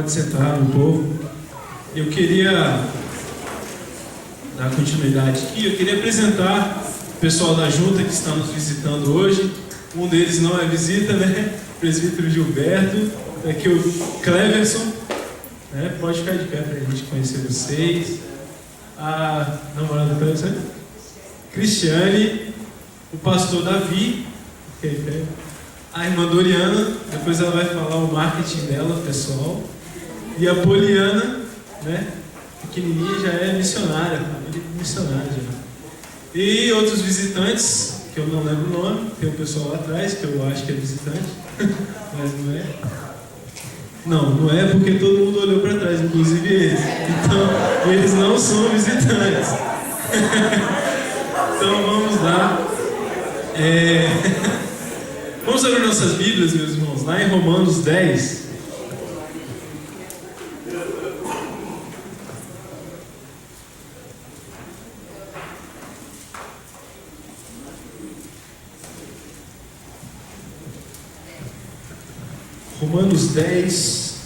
Pode sentar, meu povo. Eu queria dar continuidade aqui. Eu queria apresentar o pessoal da junta que está nos visitando hoje. Um deles não é visita, né? O presbítero Gilberto. Aqui o Cleverson. Né? Pode ficar de pé para a gente conhecer vocês. A namorada do Cleverson, Cristiane. O pastor Davi. A irmã Doriana. Depois ela vai falar o marketing dela, pessoal. E a Poliana, né? Pequenininha, já é missionária, família missionária já. E outros visitantes, que eu não lembro o nome, tem o pessoal lá atrás, que eu acho que é visitante, mas não é. Não é porque todo mundo olhou para trás, inclusive eles. Então, eles não são visitantes. Então, vamos lá. Vamos abrir nossas Bíblias, meus irmãos, lá em Romanos 10. Romanos 10,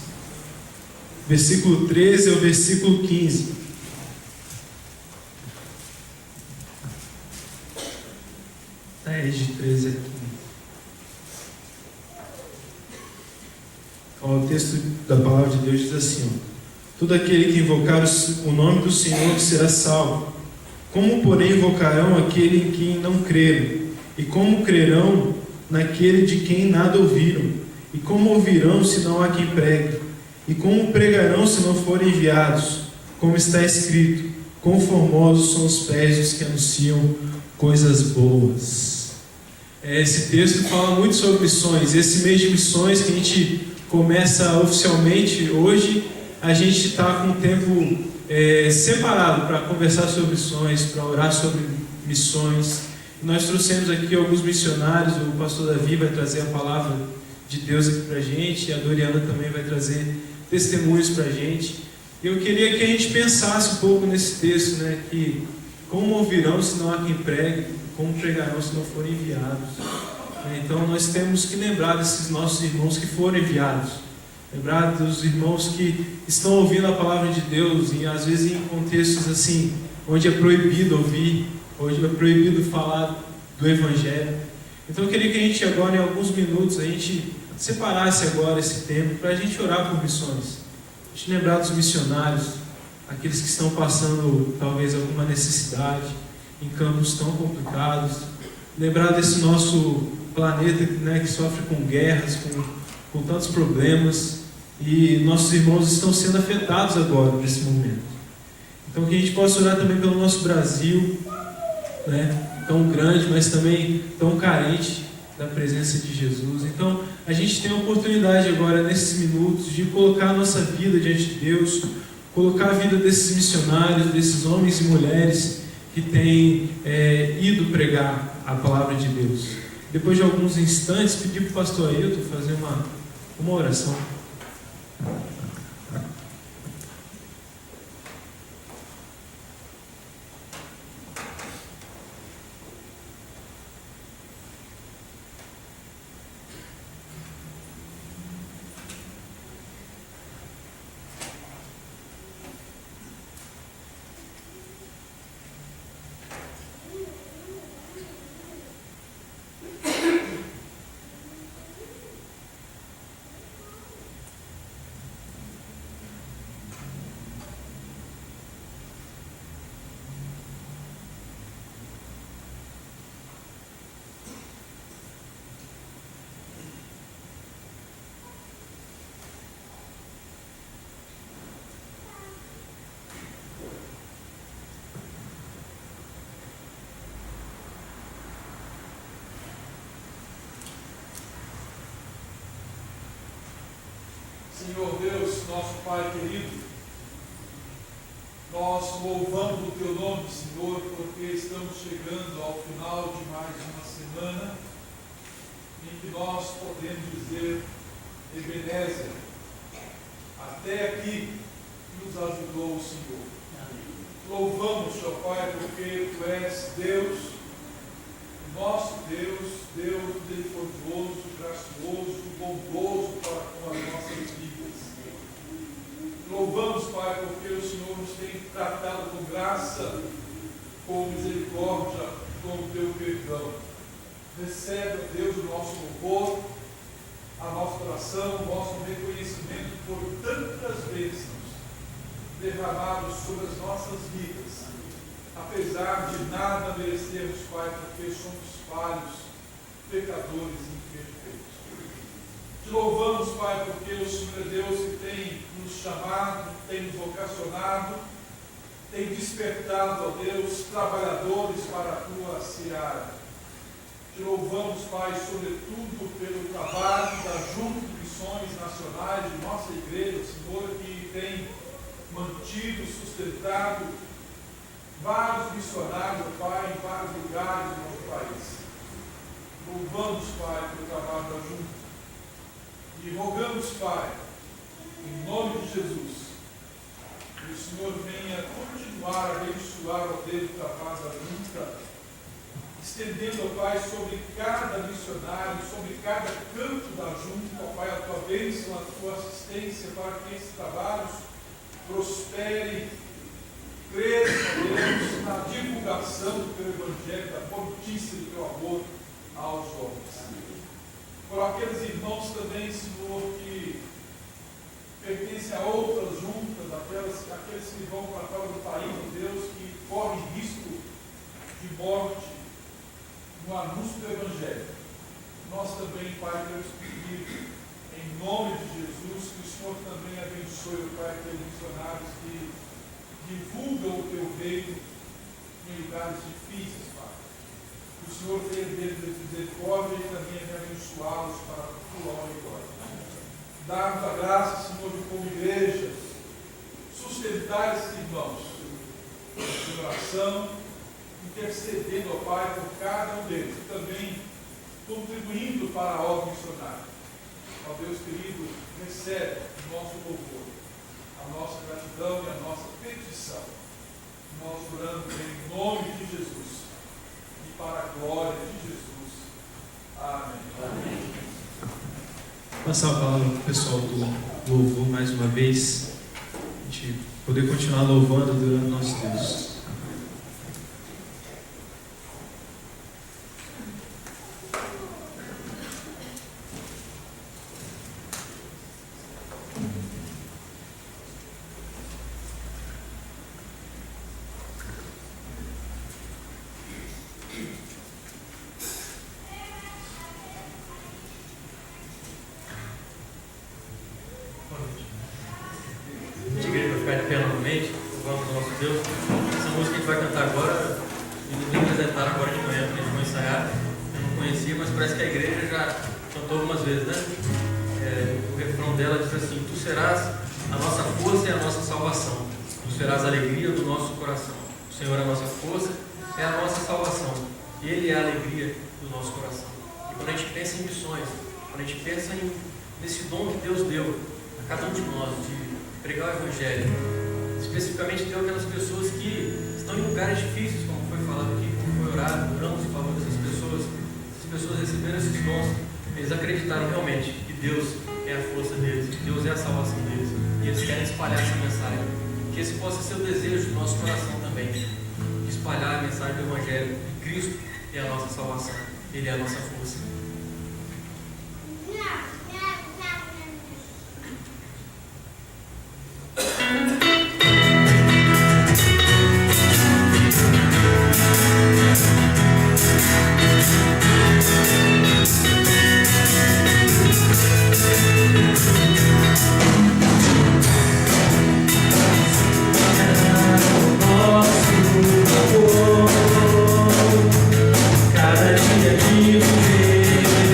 versículo 13 ao versículo 15. De 13 a 15. O texto da palavra de Deus diz assim: todo aquele que invocar o nome do Senhor será salvo. Como, porém, invocarão aquele em quem não creram? E como crerão naquele de quem nada ouviram? E como ouvirão se não há quem pregue? E como pregarão se não forem enviados? Como está escrito: quão formosos são os pés dos que anunciam coisas boas. Esse texto fala muito sobre missões. Esse mês de missões que a gente começa oficialmente hoje, a gente está com um tempo separado para conversar sobre missões, para orar sobre missões. Nós trouxemos aqui alguns missionários. O pastor Davi vai trazer a palavra de Deus aqui para a gente, e a Doriana também vai trazer testemunhos para a gente. Eu queria que a gente pensasse um pouco nesse texto, né? Que como ouvirão se não há quem pregue, como pregarão se não forem enviados. Então nós temos que lembrar desses nossos irmãos que foram enviados, lembrar dos irmãos que estão ouvindo a palavra de Deus, e às vezes em contextos assim, onde é proibido ouvir, onde é proibido falar do Evangelho. Então eu queria que a gente agora, em alguns minutos, a gente separasse agora esse tempo para a gente orar por missões. A gente lembrar dos missionários, aqueles que estão passando talvez alguma necessidade em campos tão complicados. Lembrar desse nosso planeta, né, que sofre com guerras, com tantos problemas, e nossos irmãos estão sendo afetados agora nesse momento. Então que a gente possa orar também pelo nosso Brasil, né? Tão grande, mas também tão carente da presença de Jesus. Então, a gente tem a oportunidade agora, nesses minutos, de colocar a nossa vida diante de Deus, colocar a vida desses missionários, desses homens e mulheres que têm ido pregar a palavra de Deus. Depois de alguns instantes, pedir para o pastor Ailton fazer uma oração. Senhor Deus, nosso Pai querido, nós louvamos o Teu nome, Senhor, porque estamos chegando ao final de mais uma semana em que nós podemos dizer: Ebenezer, até aqui nos ajudou o Senhor. Louvamos, ó Pai, porque Tu és Deus, nosso Deus, Deus misericordioso, gracioso, bondoso para com as nossas vidas. Louvamos, Pai, porque o Senhor nos tem tratado com graça, com misericórdia, com o teu perdão. Recebe, ó Deus, o nosso louvor, a nossa oração, o nosso reconhecimento por tantas bênçãos derramadas sobre as nossas vidas. Apesar de nada merecermos, Pai, porque somos falhos, pecadores e imperfeitos. Te louvamos, Pai, porque o Senhor é Deus que tem nos chamado, tem nos vocacionado, tem despertado, ó Deus, trabalhadores para a tua seara. Te louvamos, Pai, sobretudo pelo trabalho da Junta de Missões Nacionais de nossa igreja, Senhor, que tem mantido, sustentado vários missionários, Pai, em vários lugares do nosso país. Louvamos, Pai, pelo trabalho da Junta. E rogamos, Pai, em nome de Jesus, que o Senhor venha continuar a abençoar, ó Deus, o trabalho da Junta, estendendo, ó Pai, sobre cada missionário, sobre cada canto da Junta, ó Pai, a tua bênção, a tua assistência, para que esses trabalhos prosperem, cresçam, ó Deus, na divulgação do teu Evangelho, da boa notícia do teu amor aos homens. Por aqueles irmãos também, Senhor, que pertencem a outras juntas, aqueles que vão para fora do país, Deus, que correm risco de morte no anúncio do Evangelho. Nós também, Pai, queremos pedir, em nome de Jesus, que o Senhor também abençoe, Pai, aqueles missionários que divulgam o teu reino em lugares difíceis, Pai. Que o Senhor tenha deles misericórdia e também abençoá-los para a tua honra e glória. Dá-nos a graça, Senhor, de como igreja, sustentar esses irmãos em oração, intercedendo, ó Pai, por cada um deles, e também contribuindo para a obra missionária. Ó Deus querido, recebe o nosso louvor, a nossa gratidão e a nossa petição. Nós oramos em nome de Jesus e para a glória de Jesus. Amém. Amém. Passar a palavra para o pessoal do louvor mais uma vez, a gente poder continuar louvando, adorando nosso Deus. Especificamente deu aquelas pessoas que estão em lugares difíceis, como foi falado aqui, como foi orado, oramos em favor dessas pessoas. Essas pessoas receberam esses dons, eles acreditaram realmente que Deus é a força deles, que Deus é a salvação deles, e eles querem espalhar essa mensagem. Que esse possa ser o desejo do nosso coração também, de espalhar a mensagem do Evangelho. Cristo é a nossa salvação, Ele é a nossa força. Cada dia de viver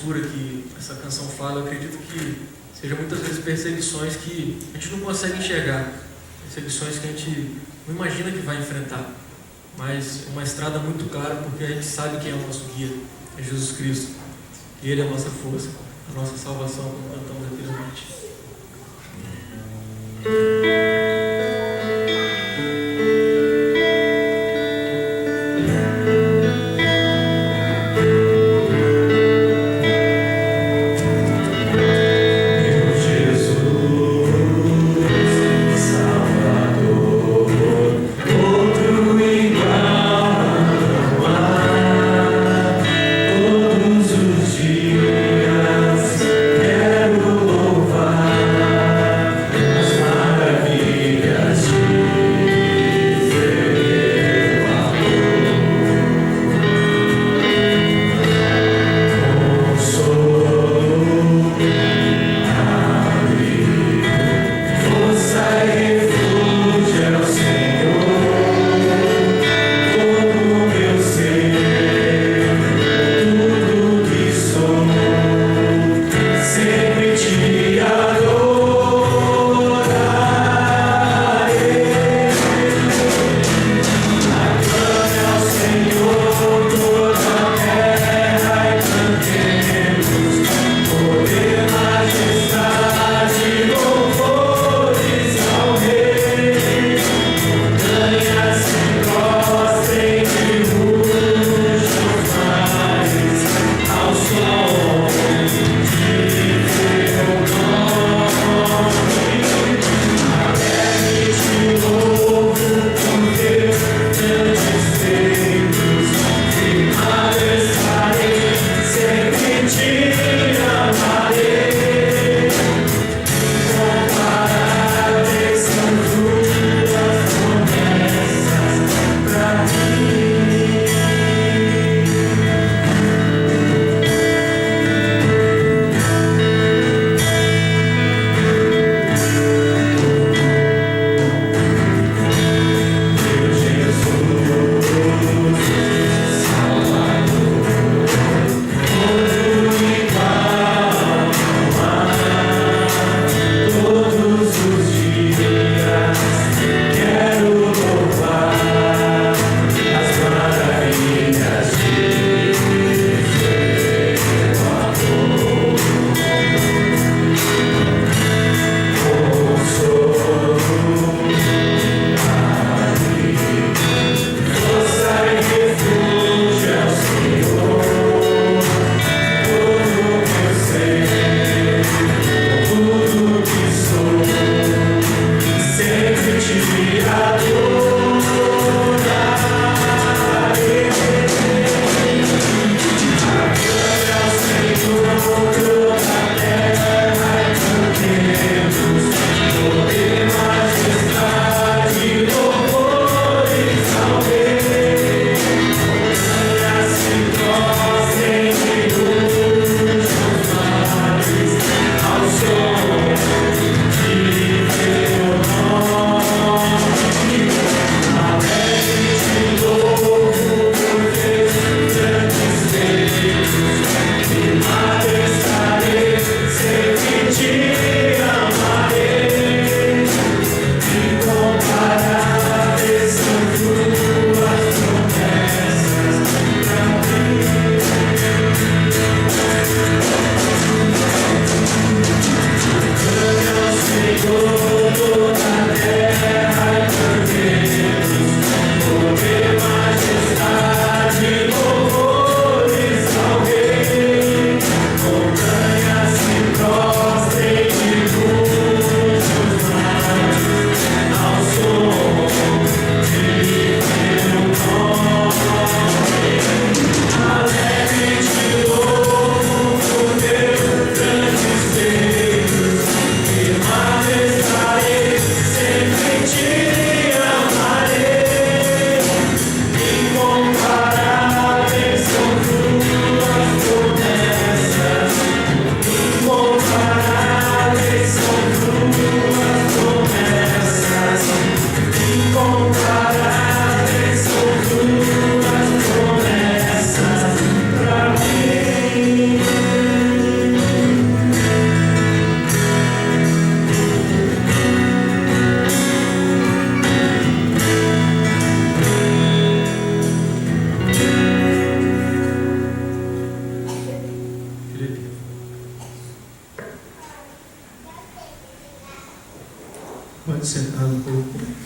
travessura que essa canção fala, eu acredito que seja muitas vezes perseguições que a gente não consegue enxergar, perseguições que a gente não imagina que vai enfrentar, mas uma estrada muito clara, porque a gente sabe quem é o nosso guia, é Jesus Cristo, e Ele é a nossa força, a nossa salvação, como cantamos anteriormente. Quero louvar as maravilhas.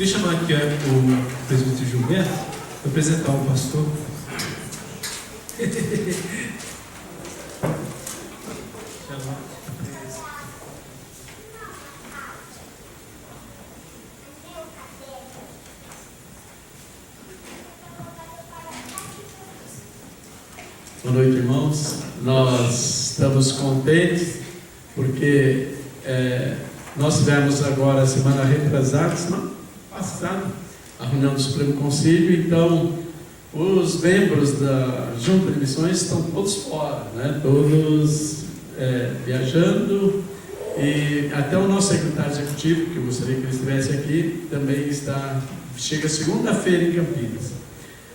Queria chamar aqui o presbítero Gilberto para apresentar o pastor. Boa noite, irmãos. Nós estamos contentes porque nós tivemos agora, semana retrasada, semana passada, a reunião do Supremo Concílio. Então, os membros da Junta de Missões estão todos fora, né? Todos viajando, e até o nosso secretário executivo, que eu gostaria que ele estivesse aqui, também chega segunda-feira em Campinas.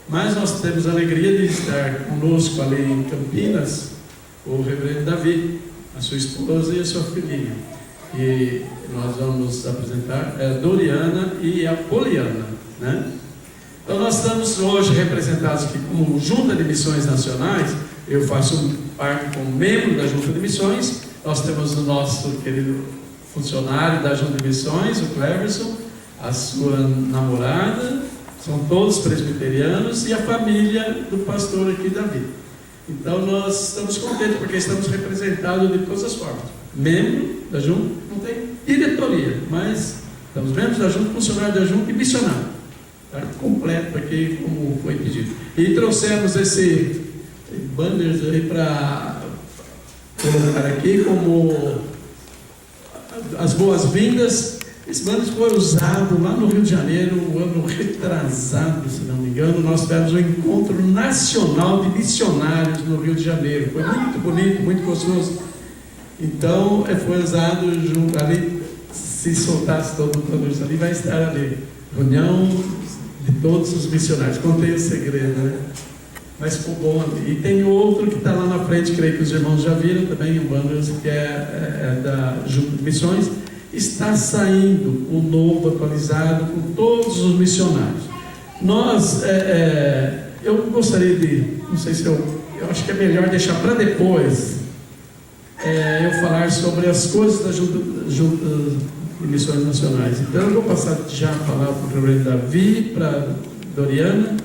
Mas nós temos a alegria de estar conosco ali em Campinas o reverendo Davi, a sua esposa e a sua filhinha. E nós vamos apresentar a Doriana e a Poliana, né? Então nós estamos hoje representados aqui como Junta de Missões Nacionais. Eu faço parte como membro da Junta de Missões. Nós temos o nosso querido funcionário da Junta de Missões, o Cleverson, a sua namorada, são todos presbiterianos, e a família do pastor aqui, Davi. Então nós estamos contentes porque estamos representados de todas as formas. Membro da Junta, não tem diretoria, mas estamos membros da Junta, funcionário da Junta e missionário. Está completo aqui, como foi pedido. E trouxemos esse banners aí para colocar aqui como as boas-vindas. Esse banner foi usado lá no Rio de Janeiro, um ano retrasado, se não me engano. Nós tivemos um encontro nacional de missionários no Rio de Janeiro. Foi muito bonito, muito gostoso. Então, foi usado junto ali. Se soltasse todo o banner ali, vai estar ali. Reunião de todos os missionários. Contei o segredo, né? Mas ficou bom ali. E tem outro que está lá na frente, creio que os irmãos já viram também, um banner que é da Junta de Missões. Está saindo o novo atualizado com todos os missionários. Nós, eu gostaria de, não sei se eu acho que é melhor deixar para depois eu falar sobre as coisas da Junta de Missões Nacionais. Então eu vou passar já a palavra para o reverendo Davi, para Doriana.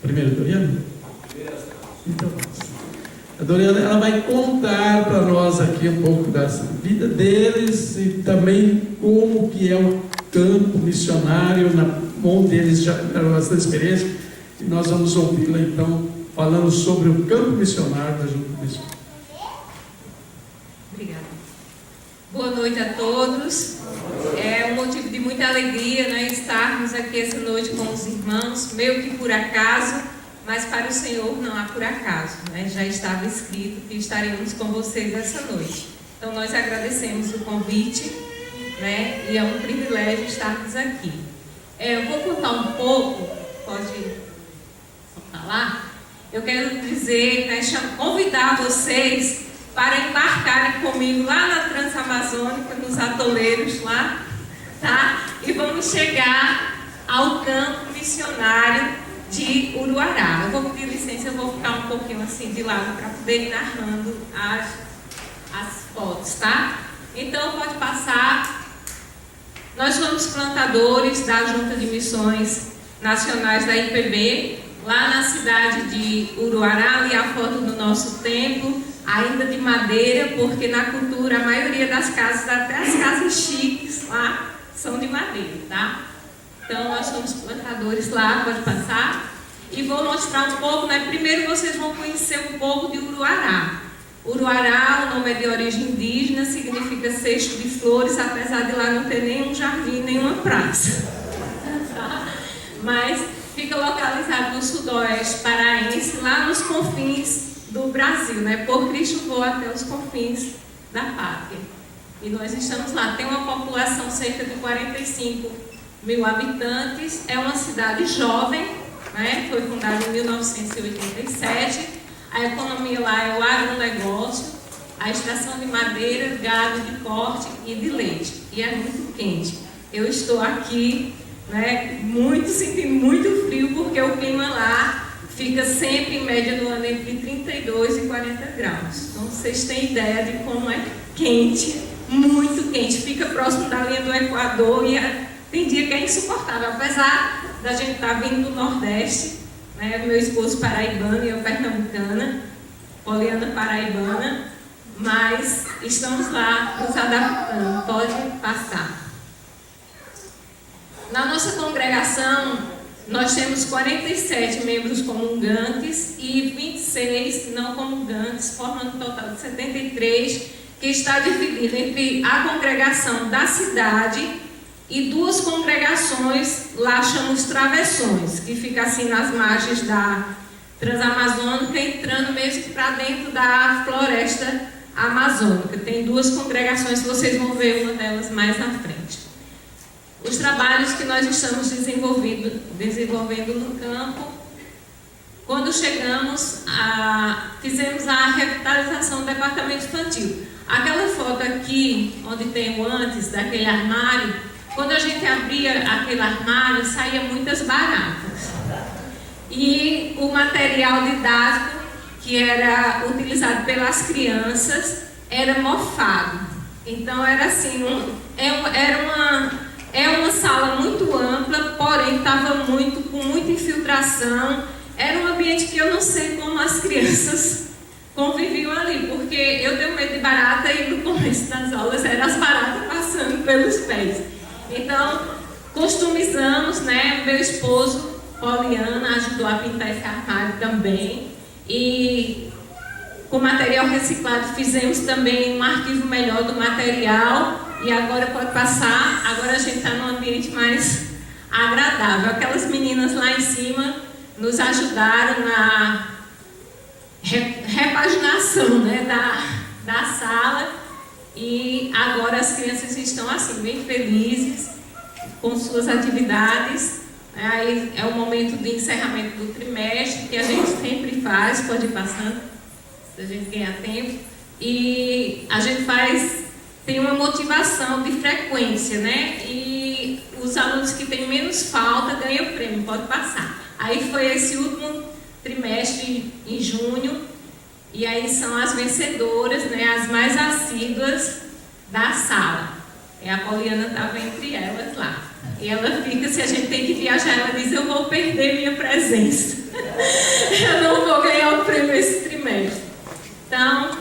Primeiro Doriana? Então a Doriana, ela vai contar para nós aqui um pouco da vida deles e também como que é o campo missionário, onde eles já tiveram bastante experiência, e nós vamos ouvi-la então falando sobre o campo missionário da Junta de Missões. Obrigada. Boa noite a todos. É um motivo de muita alegria, né, estarmos aqui essa noite com os irmãos, meio que por acaso. Mas para o Senhor não há por acaso, né? Já estava escrito que estaremos com vocês essa noite. Então nós agradecemos o convite, né? E é um privilégio estarmos aqui. Eu vou contar um pouco, pode falar? Eu quero dizer, né, convidar vocês para embarcarem comigo lá na Transamazônica, nos atoleiros lá, tá? E vamos chegar ao campo missionário de Uruará. Eu vou pedir licença, eu vou ficar um pouquinho assim de lado para poder ir narrando as fotos, tá? Então pode passar. Nós somos plantadores da Junta de Missões Nacionais da IPB, lá na cidade de Uruará, ali a foto do nosso templo, ainda de madeira, porque na cultura a maioria das casas, até as casas chiques lá, são de madeira, tá? Então, nós somos plantadores lá, pode passar. E vou mostrar um pouco, né? Primeiro vocês vão conhecer um pouco de Uruará. Uruará, o nome é de origem indígena, significa cesto de flores, apesar de lá não ter nenhum jardim, nenhuma praça. Tá? Mas fica localizado no sudoeste paraense, lá nos confins do Brasil, né? Por Cristo voa até os confins da pátria. E nós estamos lá. Tem uma população cerca de 45.000 habitantes, é uma cidade jovem, né? Foi fundada em 1987. A economia lá é o agronegócio, a extração de madeira, gado de corte e de leite. E é muito quente. Eu estou aqui, né, sentindo muito frio, porque o clima lá fica sempre em média no ano entre 32 e 40 graus. Então vocês têm ideia de como é quente, muito quente. Fica próximo da linha do Equador e tem dia que é insuportável, apesar da gente estar vindo do Nordeste, né? Meu esposo paraibano e eu pernambucana, Poliana paraibana, mas estamos lá nos adaptando, pode passar. Na nossa congregação, nós temos 47 membros comungantes e 26 não comungantes, formando um total de 73, que está dividido entre a congregação da cidade e 2 congregações, lá chamamos travessões, que fica assim nas margens da Transamazônica, entrando mesmo para dentro da floresta amazônica. Tem 2 congregações, vocês vão ver uma delas mais na frente. Os trabalhos que nós estamos desenvolvendo no campo, quando chegamos, fizemos a revitalização do departamento infantil. Aquela foto aqui, onde tem o antes daquele armário, quando a gente abria aquele armário, saía muitas baratas. E o material didático que era utilizado pelas crianças era mofado. Então era assim, é uma sala muito ampla, porém estava com muita infiltração. Era um ambiente que eu não sei como as crianças conviviam ali, porque eu tenho medo de barata e no começo das aulas eram as baratas passando pelos pés. Então, customizamos, né? Meu esposo, Poliana, ajudou a pintar esse armário também. E com material reciclado fizemos também um arquivo melhor do material. E agora pode passar, agora a gente está num ambiente mais agradável. Aquelas meninas lá em cima nos ajudaram na repaginação, né, da sala. E agora as crianças estão assim, bem felizes com suas atividades. Aí é o momento de encerramento do trimestre, que a gente sempre faz, pode ir passando, se a gente ganhar tempo. E a gente tem uma motivação de frequência, né? E os alunos que têm menos falta ganham o prêmio, pode passar. Aí foi esse último trimestre, em junho, e aí são as vencedoras, né? As mais assíduas da sala. E a Poliana estava entre elas lá. E ela fica, se a gente tem que viajar, ela diz, eu vou perder minha presença. Eu não vou ganhar o prêmio esse trimestre. Então,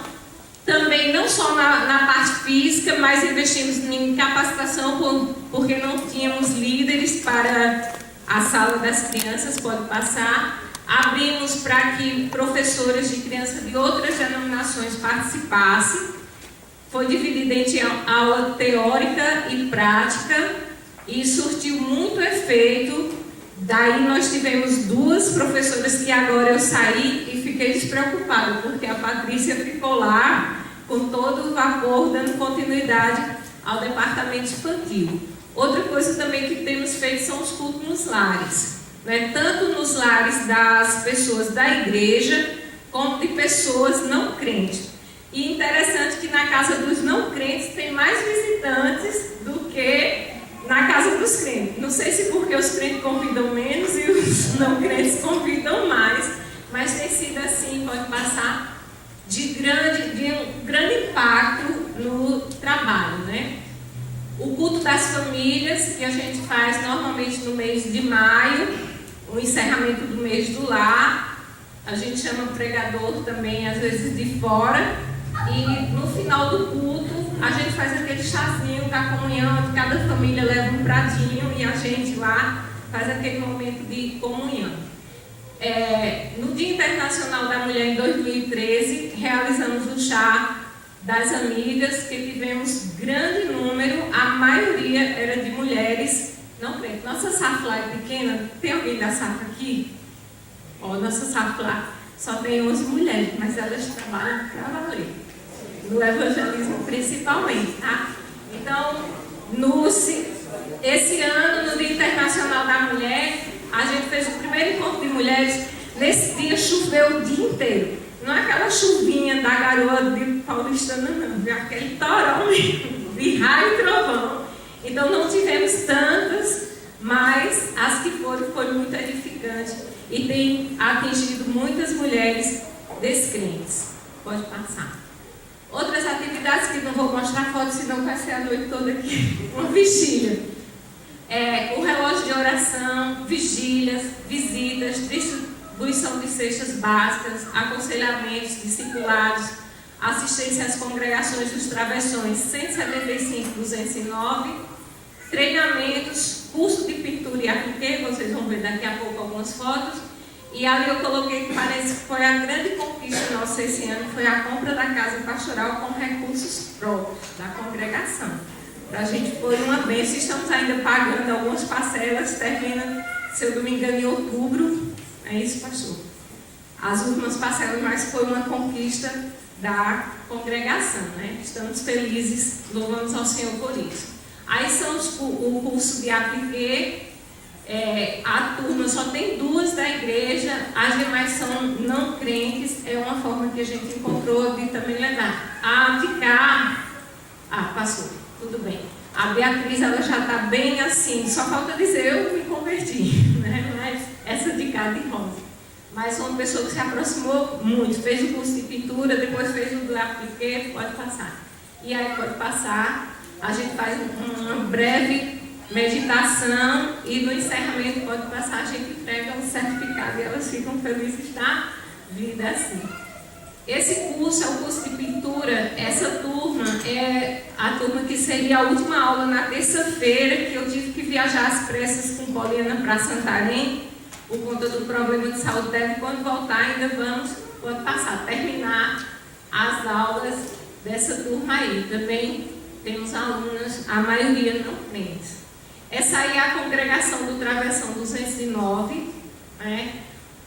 também não só na parte física, mas investimos em capacitação, porque não tínhamos líderes para a sala das crianças, pode passar. Abrimos para que professoras de criança de outras denominações participassem. Foi dividida entre aula teórica e prática e surtiu muito efeito. Daí nós tivemos 2 professoras que agora eu saí e fiquei despreocupada, porque a Patrícia ficou lá com todo o vapor, dando continuidade ao departamento infantil. Outra coisa também que temos feito são os cultos nos lares, né? Tanto nos lares das pessoas da igreja, como de pessoas não crentes. E interessante que na casa dos não crentes tem mais visitantes do que na casa dos crentes. Não sei se porque os crentes convidam menos e os não crentes convidam mais, mas tem sido assim, pode passar, de um grande impacto no trabalho, né? O culto das famílias, que a gente faz normalmente no mês de maio, o encerramento do mês do lar, a gente chama o pregador também, às vezes de fora, e no final do culto, a gente faz aquele chazinho da comunhão, onde cada família leva um pratinho e a gente lá faz aquele momento de comunhão. No Dia Internacional da Mulher, em 2013, realizamos o chá das amigas, que tivemos grande número, a maioria era de mulheres não crentes. Nossa safra lá é pequena, tem alguém da safra aqui? Nossa safra lá só tem 11 mulheres, mas elas trabalham para valer, no evangelismo principalmente, tá? Então, esse ano, no Dia Internacional da Mulher, a gente fez o primeiro encontro de mulheres. Nesse dia choveu o dia inteiro. Não é aquela chuvinha da garoa de paulistana, não. É aquele torão mesmo, de raio e trovão. Então não tivemos tantas, mas as que foram foi muito edificante e tem atingido muitas mulheres descrentes. Pode passar. Outras atividades que não vou mostrar foto, senão vai ser a noite toda aqui. Uma vigília. O relógio de oração, vigílias, visitas, distribuição de cestas básicas, aconselhamentos, discipulados, assistência às congregações dos travessões 175-209, treinamentos, curso de pintura e apliquei, vocês vão ver daqui a pouco algumas fotos. E ali eu coloquei que parece que foi a grande conquista nossa esse ano, foi a compra da casa pastoral com recursos próprios da congregação. Para a gente foi uma bênção, estamos ainda pagando algumas parcelas, termina, se eu não me engano, em outubro. É isso, pastor? As últimas parcelas, mas foi uma conquista da congregação, né? Estamos felizes, louvamos ao Senhor por isso. Aí são o curso de apliquê. A turma só tem 2 da igreja, as demais são não crentes, é uma forma que a gente encontrou de também levar. A de cá, passou, tudo bem. A Beatriz, ela já está bem assim, só falta dizer, eu me converti, né? Mas essa de cá de rosa. Mas uma pessoa que se aproximou muito, fez o curso de pintura, depois fez o do apliquê, pode passar. E aí pode passar, a gente faz uma breve meditação e no encerramento pode passar, a gente entrega um certificado e elas ficam felizes da vida assim. Esse curso é o curso de pintura. Essa turma é a turma que seria a última aula na terça-feira, que eu tive que viajar às pressas com Poliana para Santarém por conta do problema de saúde dela. Quando voltar ainda pode passar, terminar as aulas dessa turma aí. Também temos alunas, a maioria não crentes. Essa aí é a congregação do Travessão 209, né?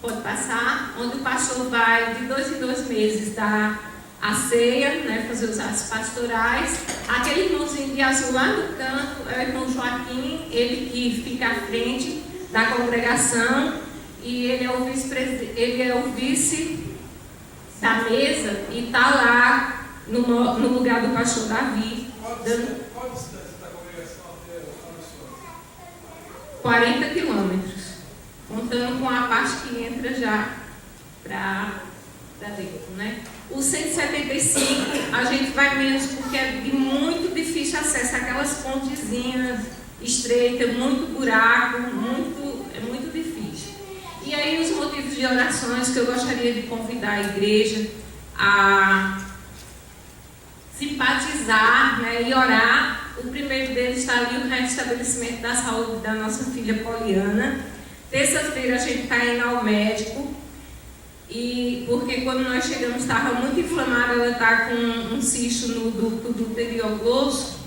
Pode passar, onde o pastor vai de 2 em 2 meses dar a ceia, né? Fazer os atos pastorais. Aquele irmãozinho de azul lá no canto é o irmão Joaquim, ele que fica à frente da congregação e ele é o vice da mesa e está lá no lugar do pastor Davi. Qual a distância da congregação até o 40 quilômetros, contando com a parte que entra já para dentro, né? O 175 a gente vai menos porque é de muito difícil acesso, aquelas pontezinhas estreitas, muito buraco, é muito difícil. E aí os motivos de orações que eu gostaria de convidar a igreja a simpatizar, né, e orar. O primeiro deles está ali, o restabelecimento da saúde da nossa filha Poliana. Terça-feira a gente está indo ao médico, e porque quando nós chegamos estava muito inflamada, ela está com um cisto no ducto do útero grosso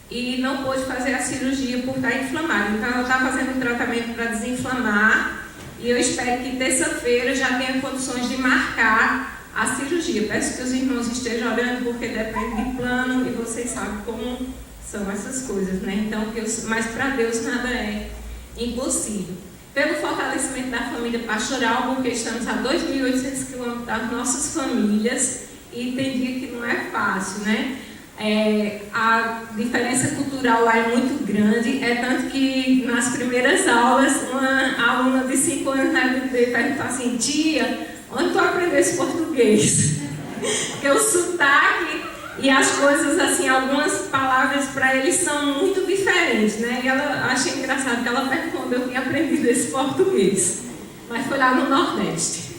e não pôde fazer a cirurgia por estar inflamada. Então ela está fazendo um tratamento para desinflamar e eu espero que terça-feira já tenha condições de marcar a cirurgia. Peço que os irmãos estejam orando porque depende de plano e vocês sabem como são essas coisas, né? Então, mas para Deus nada é impossível. Pelo fortalecimento da família pastoral, porque estamos a 2.800 quilômetros das nossas famílias e tem dia que não é fácil, né? A diferença cultural lá é muito grande, é tanto que nas primeiras aulas, uma aluna de 5 anos na UTB perguntou assim: tia, onde tu aprendeste português? Porque o sotaque e as coisas, assim, algumas palavras para eles são muito diferentes, né? E ela achei engraçado que ela perguntou onde eu tinha aprendido esse português, mas foi lá no Nordeste.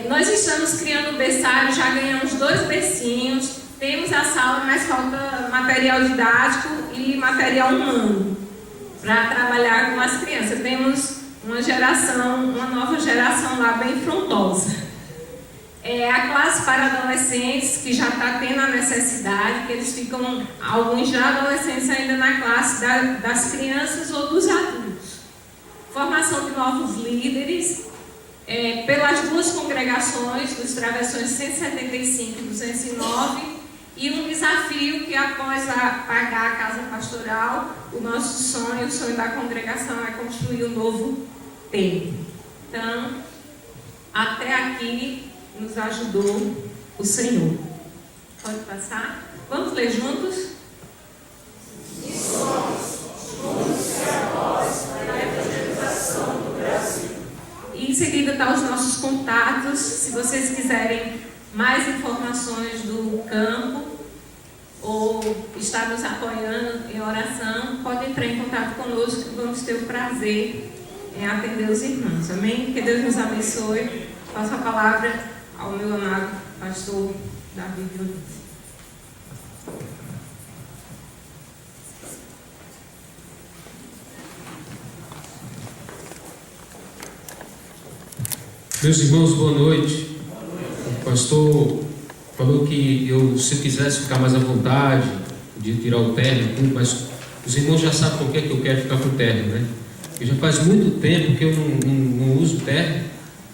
Nós estamos criando um berçário, já ganhamos 2 bercinhos, temos a sala, mas falta material didático e material humano para trabalhar com as crianças. Temos uma nova geração lá bem frondosa. A classe para adolescentes, que já está tendo a necessidade, que eles ficam, alguns já adolescentes ainda na classe das crianças ou dos adultos. Formação de novos líderes, pelas 2 congregações, dos travessões 175 e 209, e um desafio que após pagar a casa pastoral, o nosso sonho, o sonho da congregação é construir um novo templo. Então, até aqui nos ajudou o Senhor. Pode passar? Vamos ler juntos? E somos juntos e após para a evangelização do Brasil. E em seguida estão os nossos contatos, se vocês quiserem mais informações do campo ou por estar nos apoiando em oração, pode entrar em contato conosco, que vamos ter o prazer em atender os irmãos. Amém? Que Deus nos abençoe. Passo a palavra ao meu amado pastor Davi Dionísio. Meus irmãos, boa noite. O pastor falou que se eu quisesse ficar mais à vontade, podia tirar o terno e tudo, mas os irmãos já sabem por que eu quero ficar com o terno, né? Porque já faz muito tempo que eu não uso terno,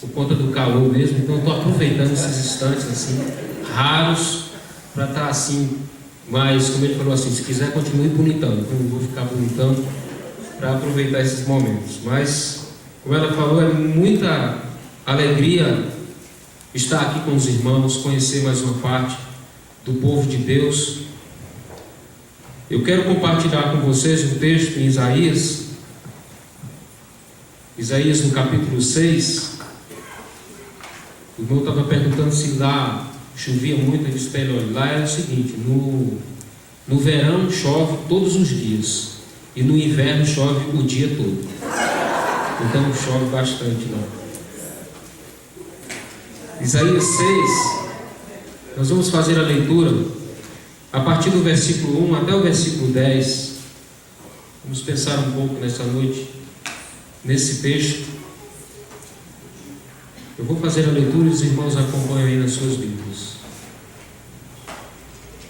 por conta do calor mesmo, então eu estou aproveitando esses instantes assim, raros, para estar assim, mas como ele falou assim, se quiser continue bonitão, então eu vou ficar bonitão para aproveitar esses momentos. Mas, como ela falou, é muita alegria estar aqui com os irmãos, conhecer mais uma parte do povo de Deus. Eu quero compartilhar com vocês um texto em Isaías no capítulo 6. O irmão estava perguntando se lá chovia muito. Eu disse para ele: olha, lá é o seguinte, no verão chove todos os dias e no inverno chove o dia todo, então chove bastante lá. Isaías 6, nós vamos fazer a leitura a partir do versículo 1 até o versículo 10. Vamos pensar um pouco nessa noite, nesse texto. Eu vou fazer a leitura e os irmãos acompanham aí nas suas Bíblias.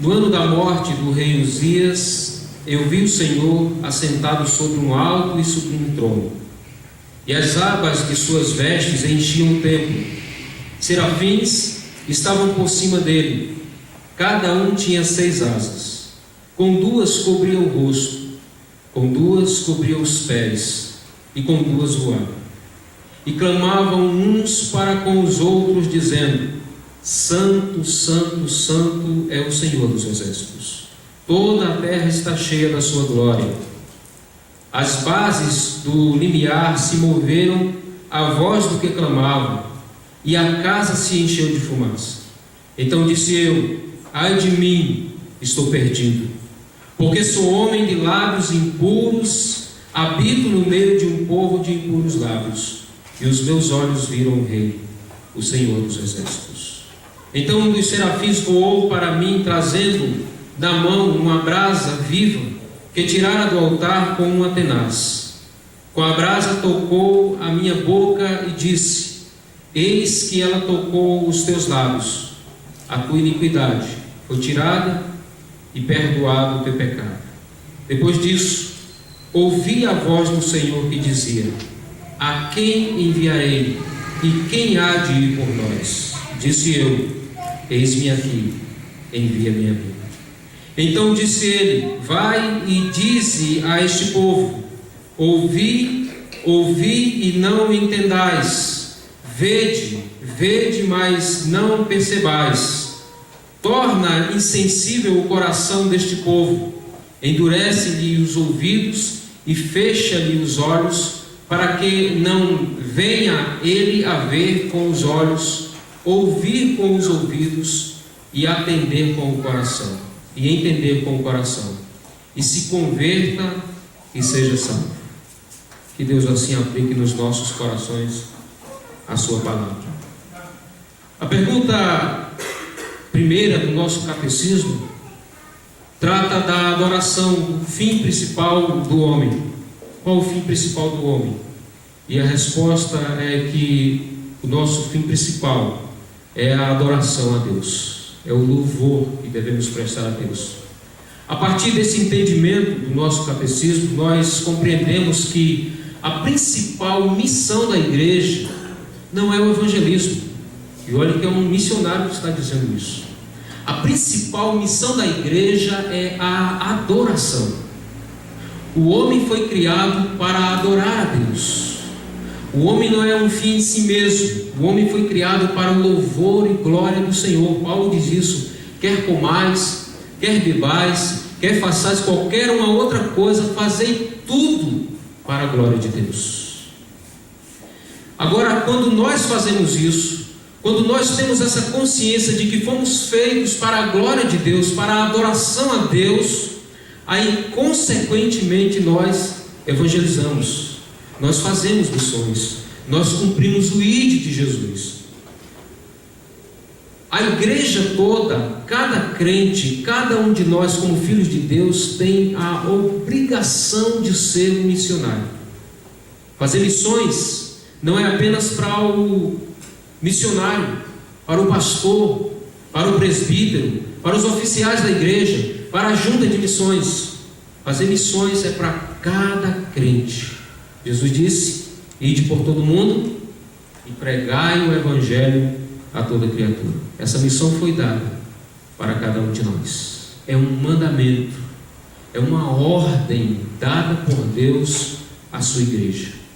No ano da morte do rei Uzias, eu vi o Senhor assentado sobre um alto e sublime trono, e as abas de suas vestes enchiam o templo. Serafins estavam por cima dele, cada um tinha 6 asas, com 2 cobriam o rosto, com 2 cobriam os pés, e com 2 voavam. E clamavam uns para com os outros, dizendo: Santo, Santo, Santo é o Senhor dos exércitos, toda a terra está cheia da sua glória. As bases do limiar se moveram à voz do que clamavam, e a casa se encheu de fumaça. Então disse eu: ai de mim, estou perdido, porque sou homem de lábios impuros, habito no meio de um povo de impuros lábios, e os meus olhos viram o Rei, o Senhor dos exércitos. Então um dos serafins voou para mim, trazendo na mão uma brasa viva, que tirara do altar com uma tenaz. Com a brasa tocou a minha boca e disse: eis que ela tocou os teus lábios, a tua iniquidade foi tirada e perdoado o teu pecado. Depois disso, ouvi a voz do Senhor que dizia: a quem enviarei e quem há de ir por nós? Disse eu: eis-me aqui, envia-me a mim. Então disse ele: vai e dize a este povo: ouvi e não entendais. Vede, mas não percebais. Torna insensível o coração deste povo, endurece-lhe os ouvidos e fecha-lhe os olhos, para que não venha ele a ver com os olhos, ouvir com os ouvidos e atender com o coração, e entender com o coração, e se converta e seja salvo. Que Deus assim aplique nos nossos corações a sua palavra. A pergunta primeira do nosso catecismo trata da adoração, o fim principal do homem. Qual o fim principal do homem? E a resposta é que o nosso fim principal é a adoração a Deus, é o louvor que devemos prestar a Deus. A partir desse entendimento do nosso catecismo, nós compreendemos que a principal missão da igreja não é o evangelismo. E olha que é um missionário que está dizendo isso. A principal missão da igreja é a adoração. O homem foi criado para adorar a Deus. O homem não é um fim em si mesmo. O homem foi criado para o louvor e glória do Senhor. Paulo diz isso: quer comais, quer bebais, quer façais qualquer uma outra coisa, fazei tudo para a glória de Deus. Agora, quando nós fazemos isso, quando nós temos essa consciência de que fomos feitos para a glória de Deus, para a adoração a Deus, aí consequentemente nós evangelizamos, nós fazemos missões, nós cumprimos o ID de Jesus. A igreja toda, cada crente, cada um de nós como filhos de Deus tem a obrigação de ser um missionário. Fazer missões não é apenas para o missionário, para o pastor, para o presbítero, para os oficiais da igreja, para a junta de missões. Fazer missões é para cada crente. Jesus disse: ide por todo mundo e pregai o evangelho a toda criatura. Essa missão foi dada para cada um de nós. É um mandamento, é uma ordem dada por Deus à sua igreja.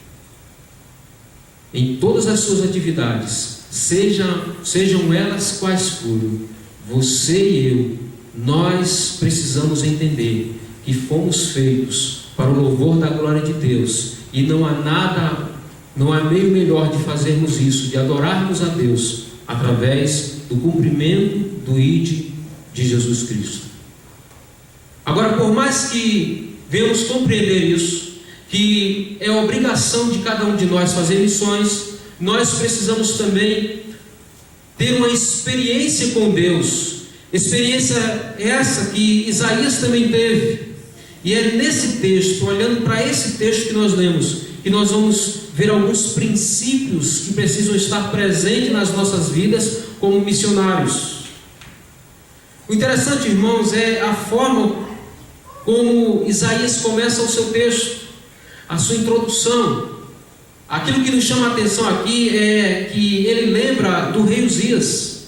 Em todas as suas atividades, sejam elas quais forem, você e eu, nós precisamos entender que fomos feitos para o louvor da glória de Deus, e não há meio melhor de fazermos isso, de adorarmos a Deus através do cumprimento do ID de Jesus Cristo. Agora, por mais que venhamos compreender isso, que é obrigação de cada um de nós fazer missões, nós precisamos também ter uma experiência com Deus, experiência essa que Isaías também teve. E é nesse texto, olhando para esse texto que nós lemos, que nós vamos ver alguns princípios que precisam estar presentes nas nossas vidas como missionários. O interessante, irmãos, é a forma como Isaías começa o seu texto, a sua introdução. Aquilo que nos chama a atenção aqui é que ele lembra do rei Uzias.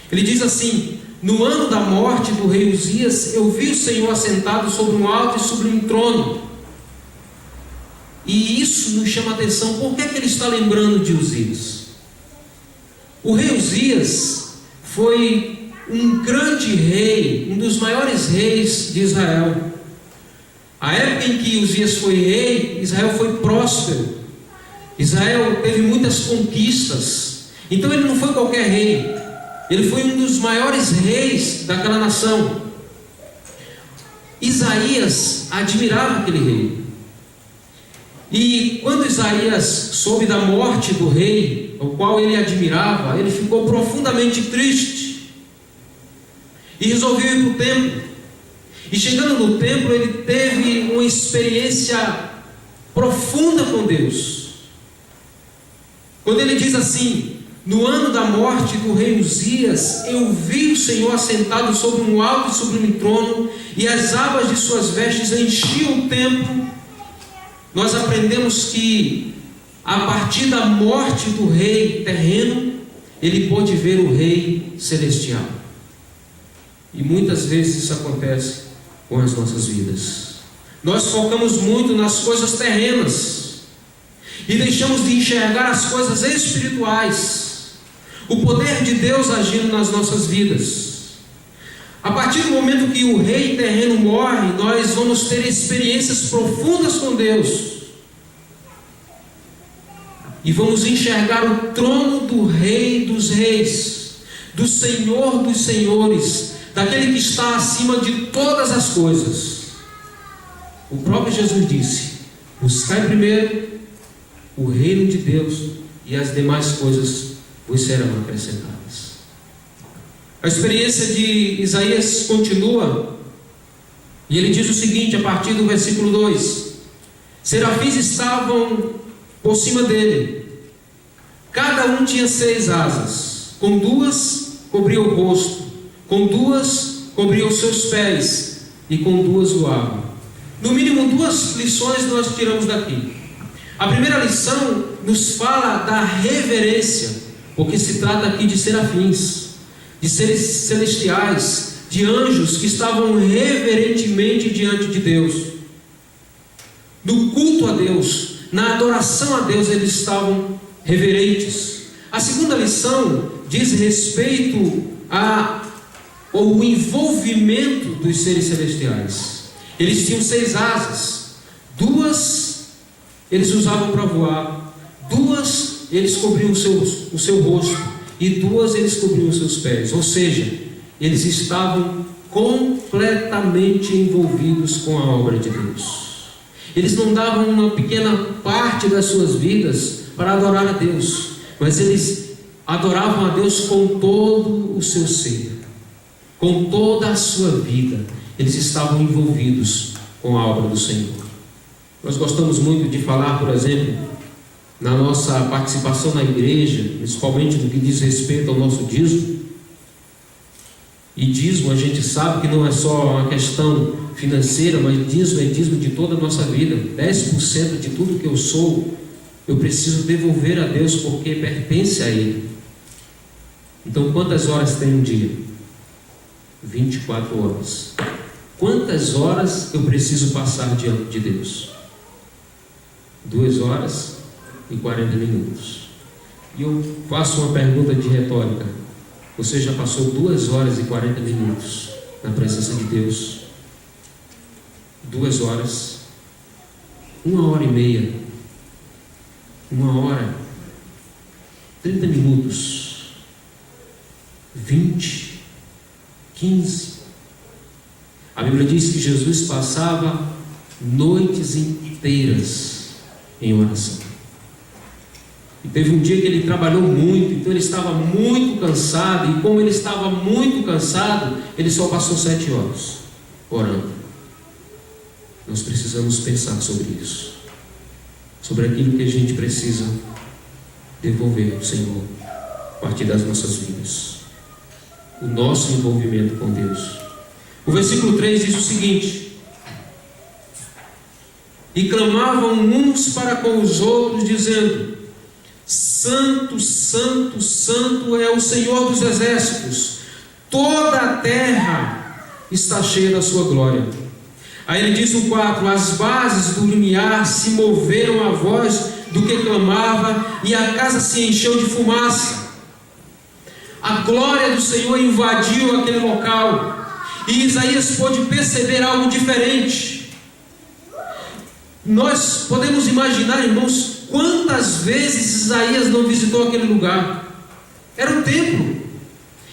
Ele diz assim: no ano da morte do rei Uzias, eu vi o Senhor assentado sobre um alto e sublime trono. E isso nos chama a atenção. Por que ele está lembrando de Uzias? O rei Uzias foi um grande rei, um dos maiores reis de Israel. A época em que Uzias foi rei, Israel foi próspero. Israel teve muitas conquistas. Então ele não foi qualquer rei, ele foi um dos maiores reis daquela nação. Isaías admirava aquele rei. E quando Isaías soube da morte do rei, o qual ele admirava, ele ficou profundamente triste e resolveu ir para o templo. E chegando no templo, ele teve uma experiência profunda com Deus. Quando ele diz assim: no ano da morte do rei Uzias, eu vi o Senhor assentado sobre um alto e sublime trono, e as abas de suas vestes enchiam o templo. Nós aprendemos que a partir da morte do rei terreno, ele pôde ver o rei celestial. E muitas vezes isso acontece com as nossas vidas. Nós focamos muito nas coisas terrenas e deixamos de enxergar as coisas espirituais, o poder de Deus agindo nas nossas vidas. A partir do momento que o rei terreno morre, nós vamos ter experiências profundas com Deus e vamos enxergar o trono do Rei dos Reis, do Senhor dos Senhores, daquele que está acima de todas as coisas. O próprio Jesus disse: buscai primeiro o reino de Deus, e as demais coisas vos serão acrescentadas. A experiência de Isaías continua, e ele diz o seguinte, a partir do versículo 2: serafins estavam por cima dele, cada um tinha 6 asas, com 2 cobria o rosto, com 2 cobria os seus pés, e com 2 voavam. No mínimo 2 lições nós tiramos daqui. A primeira lição nos fala da reverência, porque se trata aqui de serafins, de seres celestiais, de anjos que estavam reverentemente diante de Deus. No culto a Deus, na adoração a Deus, eles estavam reverentes. A segunda lição diz respeito ao envolvimento dos seres celestiais. Eles tinham 6 asas, 2 eles usavam para voar, 2 eles cobriam o seu rosto, e 2 eles cobriam os seus pés. Ou seja, eles estavam completamente envolvidos com a obra de Deus. Eles não davam uma pequena parte das suas vidas para adorar a Deus, mas eles adoravam a Deus com todo o seu ser, com toda a sua vida. Eles estavam envolvidos com a obra do Senhor. Nós gostamos muito de falar, por exemplo, na nossa participação na igreja, principalmente no que diz respeito ao nosso dízimo. E dízimo, a gente sabe que não é só uma questão financeira, mas dízimo é dízimo de toda a nossa vida. 10% de tudo que eu sou, eu preciso devolver a Deus, porque pertence a Ele. Então, quantas horas tem um dia? 24 horas. Quantas horas eu preciso passar diante de Deus? 2 horas e 40 minutos. E eu faço uma pergunta de retórica: você já passou 2 horas e 40 minutos na presença de Deus? 2 horas, 1 hora e meia, 1 hora, 30 minutos, 20, 15. A Bíblia diz que Jesus passava noites inteiras em oração. E teve um dia que ele trabalhou muito, então ele estava muito cansado, e como ele estava muito cansado, ele só passou 7 horas orando. Nós precisamos pensar sobre isso, sobre aquilo que a gente precisa devolver ao Senhor a partir das nossas vidas, o nosso envolvimento com Deus. O versículo 3 diz o seguinte: e clamavam uns para com os outros, dizendo: Santo, Santo, Santo é o Senhor dos exércitos, toda a terra está cheia da sua glória. Aí ele diz no 4: as bases do limiar se moveram à voz do que clamava, e a casa se encheu de fumaça. A glória do Senhor invadiu aquele local, e Isaías pôde perceber algo diferente. Nós podemos imaginar, irmãos, quantas vezes Isaías não visitou aquele lugar. Era o templo,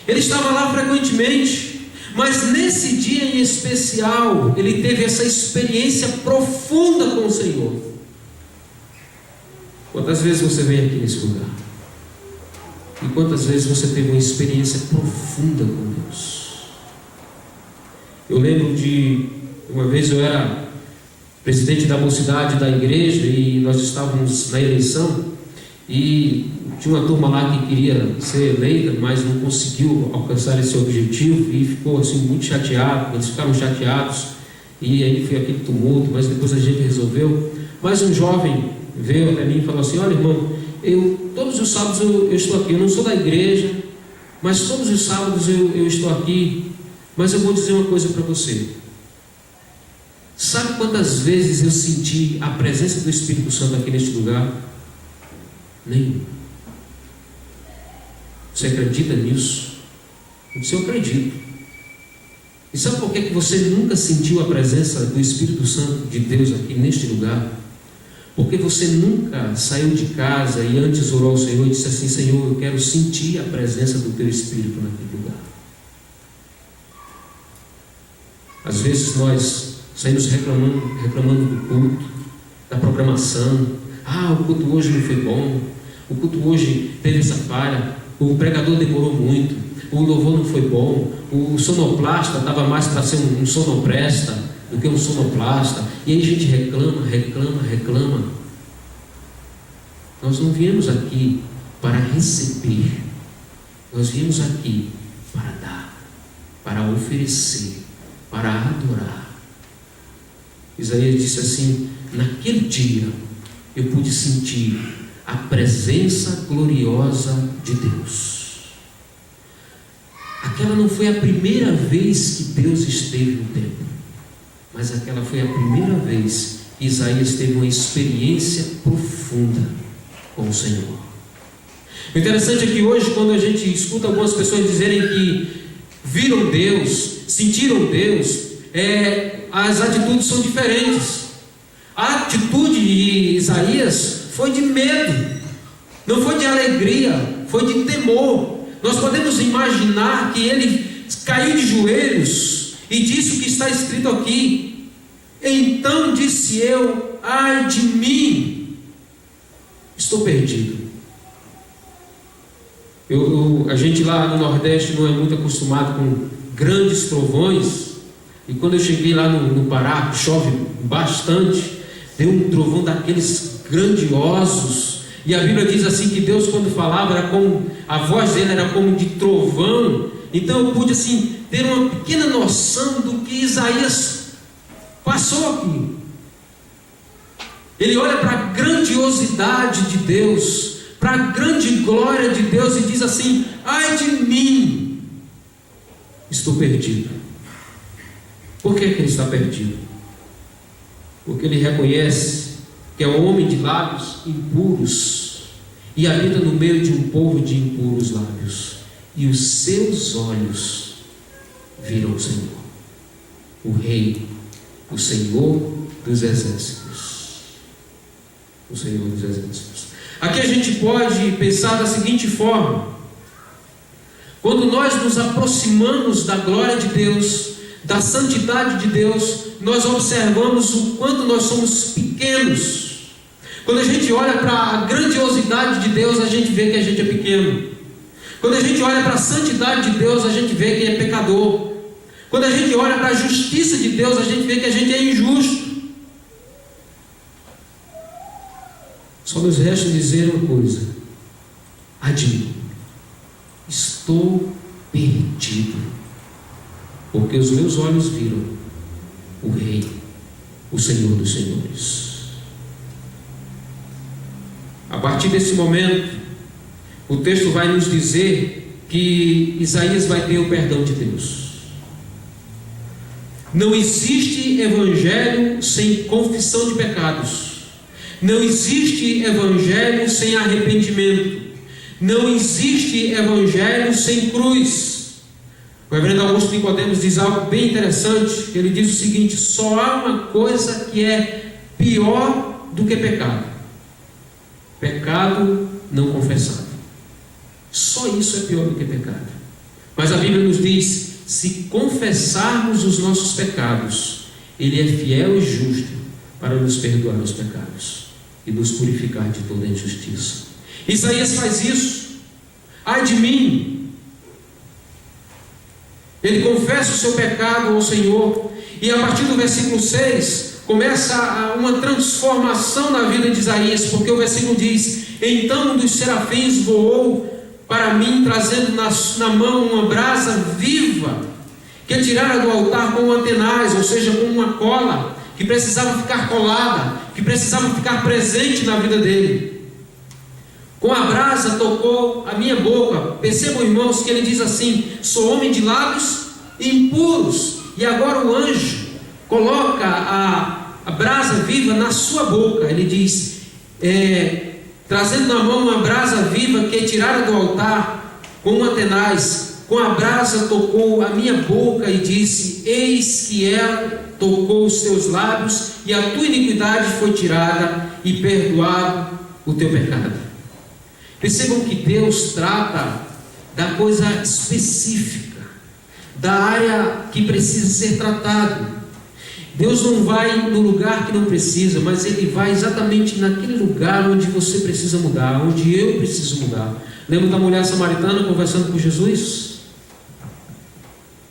ele estava lá frequentemente, mas nesse dia em especial, ele teve essa experiência profunda com o Senhor. Quantas vezes você vem aqui nesse lugar? E quantas vezes você teve uma experiência profunda com Deus? Eu lembro de uma vez eu era presidente da mocidade da igreja e nós estávamos na eleição e tinha uma turma lá que queria ser eleita, mas não conseguiu alcançar esse objetivo e ficou assim muito chateado. Eles ficaram chateados e aí foi aquele tumulto, mas depois a gente resolveu. Mas um jovem veio até mim e falou assim: olha, irmão, todos os sábados eu estou aqui, eu não sou da igreja, mas todos os sábados eu estou aqui, mas eu vou dizer uma coisa para você. Sabe quantas vezes eu senti a presença do Espírito Santo aqui neste lugar? Nenhuma. Você acredita nisso? Eu acredito. E sabe por que você nunca sentiu a presença do Espírito Santo de Deus aqui neste lugar? Porque você nunca saiu de casa e antes orou ao Senhor e disse assim: Senhor, eu quero sentir a presença do Teu Espírito naquele lugar. Às vezes nós saímos reclamando do culto, da programação. O culto hoje não foi bom, o culto hoje teve essa falha, o pregador demorou muito, o louvor não foi bom, o sonoplasta estava mais para ser um sonopresta do que um sonoplasta. E aí a gente reclama. Nós não viemos aqui para receber, nós viemos aqui para dar, para oferecer, para adorar. Isaías disse assim: naquele dia eu pude sentir a presença gloriosa de Deus. Aquela não foi a primeira vez que Deus esteve no templo, mas aquela foi a primeira vez que Isaías teve uma experiência profunda com o Senhor. O interessante é que hoje, quando a gente escuta algumas pessoas dizerem que viram Deus, sentiram Deus, as atitudes são diferentes. A atitude de Isaías foi de medo, não foi de alegria, foi de temor. nós podemos imaginar que ele caiu de joelhos e disse o que está escrito aqui: então disse eu, ai de mim, estou perdido. A gente lá no Nordeste não é muito acostumado com grandes trovões, e quando eu cheguei lá no Pará, chove bastante, deu um trovão daqueles grandiosos, e a Bíblia diz assim que Deus, quando falava, era como, a voz dele era como de trovão. Então eu pude assim ter uma pequena noção do que Isaías passou aqui. Ele olha para a grandiosidade de Deus, para a grande glória de Deus, e diz assim: ai de mim, estou perdido. Por que ele está perdido? Porque ele reconhece que é um homem de lábios impuros e habita no meio de um povo de impuros lábios, e os seus olhos viram o Senhor, o Rei, o Senhor dos exércitos. O Senhor dos exércitos. Aqui a gente pode pensar da seguinte forma: quando nós nos aproximamos da glória de Deus, da santidade de Deus, nós observamos o quanto nós somos pequenos. Quando a gente olha para a grandiosidade de Deus, a gente vê que a gente é pequeno. Quando a gente olha para a santidade de Deus, a gente vê que é pecador. Quando a gente olha para a justiça de Deus, a gente vê que a gente é injusto. Só nos resta dizer uma coisa: admiro, estou perdido, porque os meus olhos viram o Rei, o Senhor dos Senhores. A partir desse momento, o texto vai nos dizer que Isaías vai ter o perdão de Deus. Não existe evangelho sem confissão de pecados. Não existe evangelho sem arrependimento. Não existe evangelho sem cruz. O reverendo Augusto Nicodemos diz algo bem interessante. Ele diz o seguinte: só há uma coisa que é pior do que pecado: pecado não confessado. Só isso é pior do que pecado. Mas a Bíblia nos diz: se confessarmos os nossos pecados, Ele é fiel e justo para nos perdoar os pecados e nos purificar de toda injustiça. Isaías faz isso. Ai de mim! Ele confessa o seu pecado ao Senhor, e a partir do versículo 6 começa uma transformação na vida de Isaías, porque o versículo diz: então um dos serafins voou para mim, trazendo na mão uma brasa viva, que tirara do altar com uma tenaz, ou seja, com uma cola, que precisava ficar colada, que precisava ficar presente na vida dele. Com a brasa tocou a minha boca. Percebam, irmãos, que ele diz assim: sou homem de lábios impuros. E agora o anjo coloca a brasa viva na sua boca. Ele diz, trazendo na mão uma brasa viva que tirara do altar com uma tenaz, com a brasa tocou a minha boca e disse: eis que ela tocou os teus lábios, e a tua iniquidade foi tirada, e perdoado o teu pecado. Percebam que Deus trata da coisa específica, da área que precisa ser tratado. Deus não vai no lugar que não precisa, mas Ele vai exatamente naquele lugar onde você precisa mudar, onde eu preciso mudar. Lembra da mulher samaritana conversando com Jesus?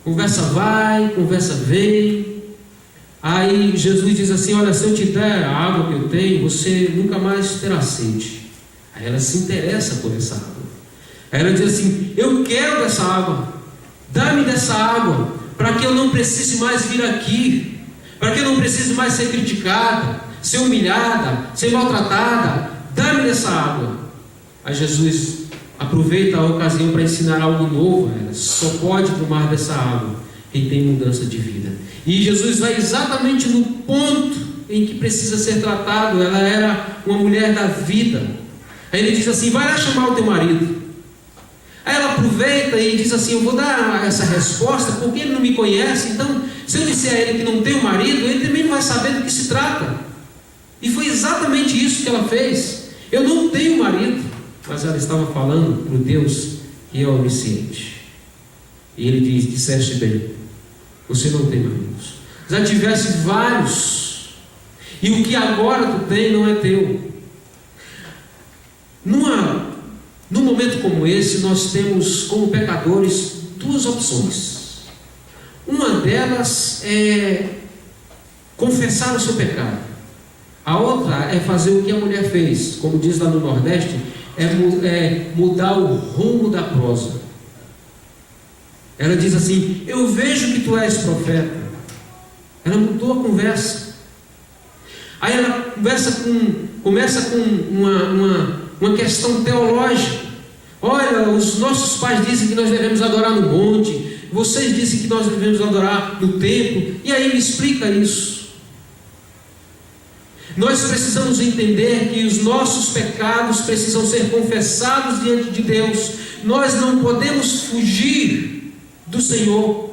Conversa vai, conversa vem. Aí Jesus diz assim: olha, se eu te der a água que eu tenho, você nunca mais terá sede. Aí ela se interessa por essa água. Aí ela diz assim: eu quero dessa água, dá-me dessa água, para que eu não precise mais vir aqui, para que eu não precise mais ser criticada, ser humilhada, ser maltratada. Dá-me dessa água. Aí Jesus aproveita a ocasião para ensinar algo novo a ela: só pode tomar dessa água quem tem mudança de vida. E Jesus vai exatamente no ponto em que precisa ser tratado. Ela era uma mulher da vida. Aí ele diz assim: vai lá chamar o teu marido. Aí ela aproveita e diz assim: eu vou dar essa resposta porque ele não me conhece. Então, se eu disser a ele que não tem um marido, ele também não vai saber do que se trata. E foi exatamente isso que ela fez. Eu não tenho marido. Mas ela estava falando para o Deus que é onisciente. E ele diz: disseste bem, você não tem maridos. Já tivesse vários, e o que agora tu tem não é teu. Num momento como esse, nós temos como pecadores duas opções. Uma delas é confessar o seu pecado. A outra é fazer o que a mulher fez, como diz lá no Nordeste, é mudar o rumo da prosa. Ela diz assim: eu vejo que tu és profeta. Ela mudou a conversa. Aí ela começa com uma questão teológica. Olha, os nossos pais dizem que nós devemos adorar no monte, vocês dizem que nós devemos adorar no templo. E aí ele explica isso. Nós precisamos entender que os nossos pecados precisam ser confessados diante de Deus. Nós não podemos fugir do Senhor.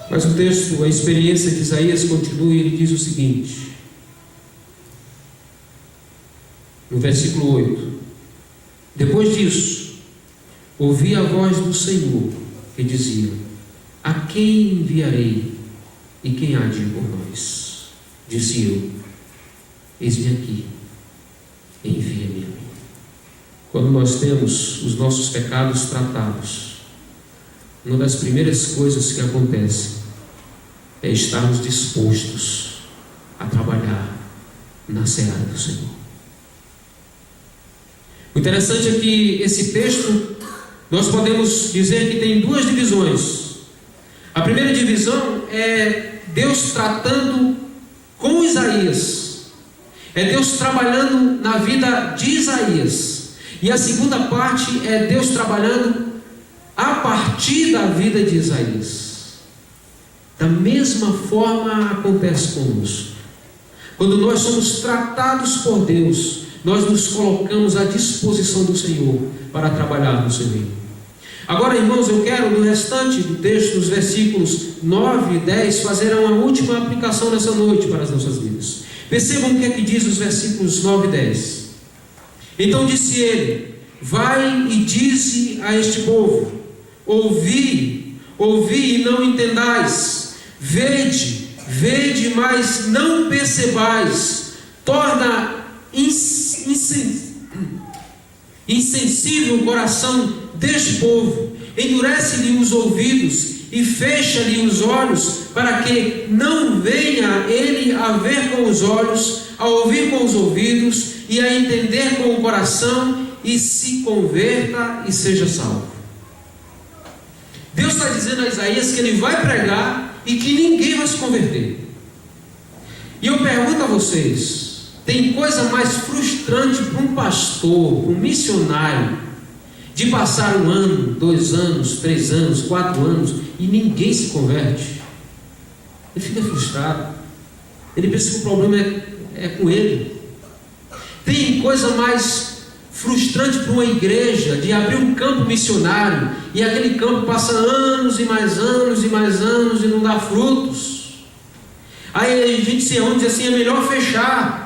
Mas o texto, a experiência de Isaías continua e ele diz o seguinte, no versículo 8: depois disso, ouvi a voz do Senhor que dizia: a quem enviarei e quem há de ir por nós? Disse eu: eis-me aqui, envia-me a mim. Quando nós temos os nossos pecados tratados, uma das primeiras coisas que acontece é estarmos dispostos a trabalhar na seara do Senhor. O interessante é que esse texto, nós podemos dizer que tem duas divisões. A primeira divisão é Deus tratando com Isaías, é Deus trabalhando na vida de Isaías, e a segunda parte é Deus trabalhando a partir da vida de Isaías. Da mesma forma acontece conosco. Quando nós somos tratados por Deus, nós nos colocamos à disposição do Senhor para trabalhar no seu reino. Agora, irmãos, eu quero no restante do texto, nos versículos 9 e 10, fazer uma última aplicação nessa noite para as nossas vidas. Percebam o que é que diz os versículos 9 e 10. Então disse ele: vai e dize a este povo: ouvi e não entendais, vede, mas não percebais, torna insensível o coração deste povo, endurece-lhe os ouvidos e fecha-lhe os olhos, para que não venha ele a ver com os olhos, a ouvir com os ouvidos e a entender com o coração, e se converta e seja salvo. Deus está dizendo a Isaías que ele vai pregar e que ninguém vai se converter. E eu pergunto a vocês: tem coisa mais frustrante para um pastor, um missionário, de passar 1 ano, 2 anos, 3 anos, 4 anos e ninguém se converte? Ele fica frustrado. Ele pensa que o problema é com ele. Tem coisa mais frustrante para uma igreja de abrir um campo missionário e aquele campo passa anos e mais anos e mais anos e não dá frutos. Aí a gente se reúne e diz assim: é melhor fechar.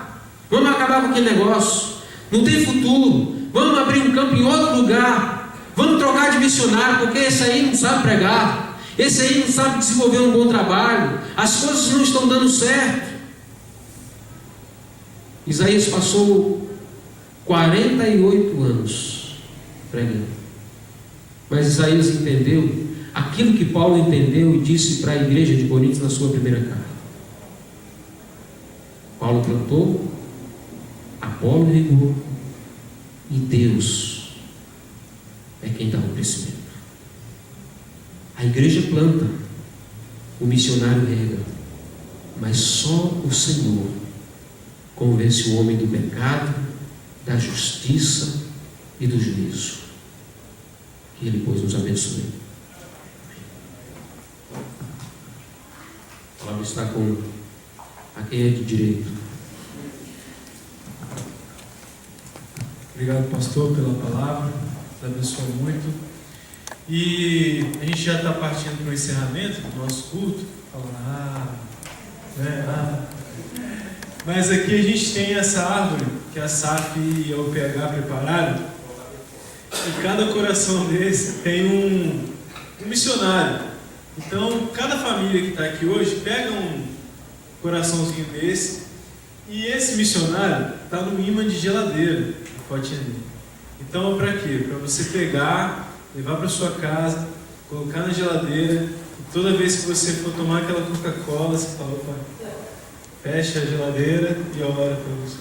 Vamos acabar com aquele negócio, não tem futuro, vamos abrir um campo em outro lugar, vamos trocar de missionário, porque esse aí não sabe pregar, esse aí não sabe desenvolver um bom trabalho, as coisas não estão dando certo. Isaías passou 48 anos pregando, mas Isaías entendeu aquilo que Paulo entendeu e disse para a igreja de Corinto na sua primeira carta. Paulo plantou, Apolo regou, e Deus é quem dá o crescimento. A igreja planta, o missionário rega, mas só o Senhor convence o homem do pecado, da justiça e do juízo. Que Ele, pois, nos abençoe. A palavra está com a quem é de direito. Obrigado, pastor, pela palavra. Deus abençoe muito. E a gente já está partindo para o encerramento do nosso culto. Mas aqui a gente tem essa árvore que a SAF e a UPH prepararam. e cada coração desse tem um missionário. Então, cada família que está aqui hoje pega um coraçãozinho desse, e esse missionário está no imã de geladeira, a fotinha dele. Então, para quê? Para você pegar, levar para sua casa, colocar na geladeira, e toda vez que você for tomar aquela Coca-Cola, você fala: opa, fecha a geladeira e ora para você.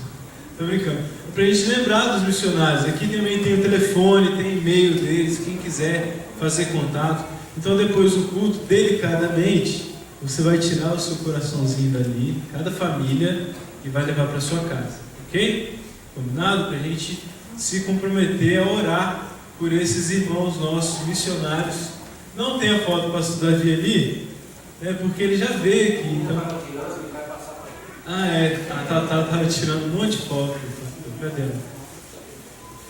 Estou brincando. Para a gente lembrar dos missionários. Aqui também tem o telefone, tem e-mail deles, quem quiser fazer contato. Então, depois do culto, delicadamente, você vai tirar o seu coraçãozinho dali, cada família, e vai levar para sua casa. Ok? Combinado? Para a gente se comprometer a orar por esses irmãos nossos missionários. Não tem a foto do pastor Davi ali, porque ele já veio aqui. Então... a Tatá estava tirando um monte de foto. Cadê ela?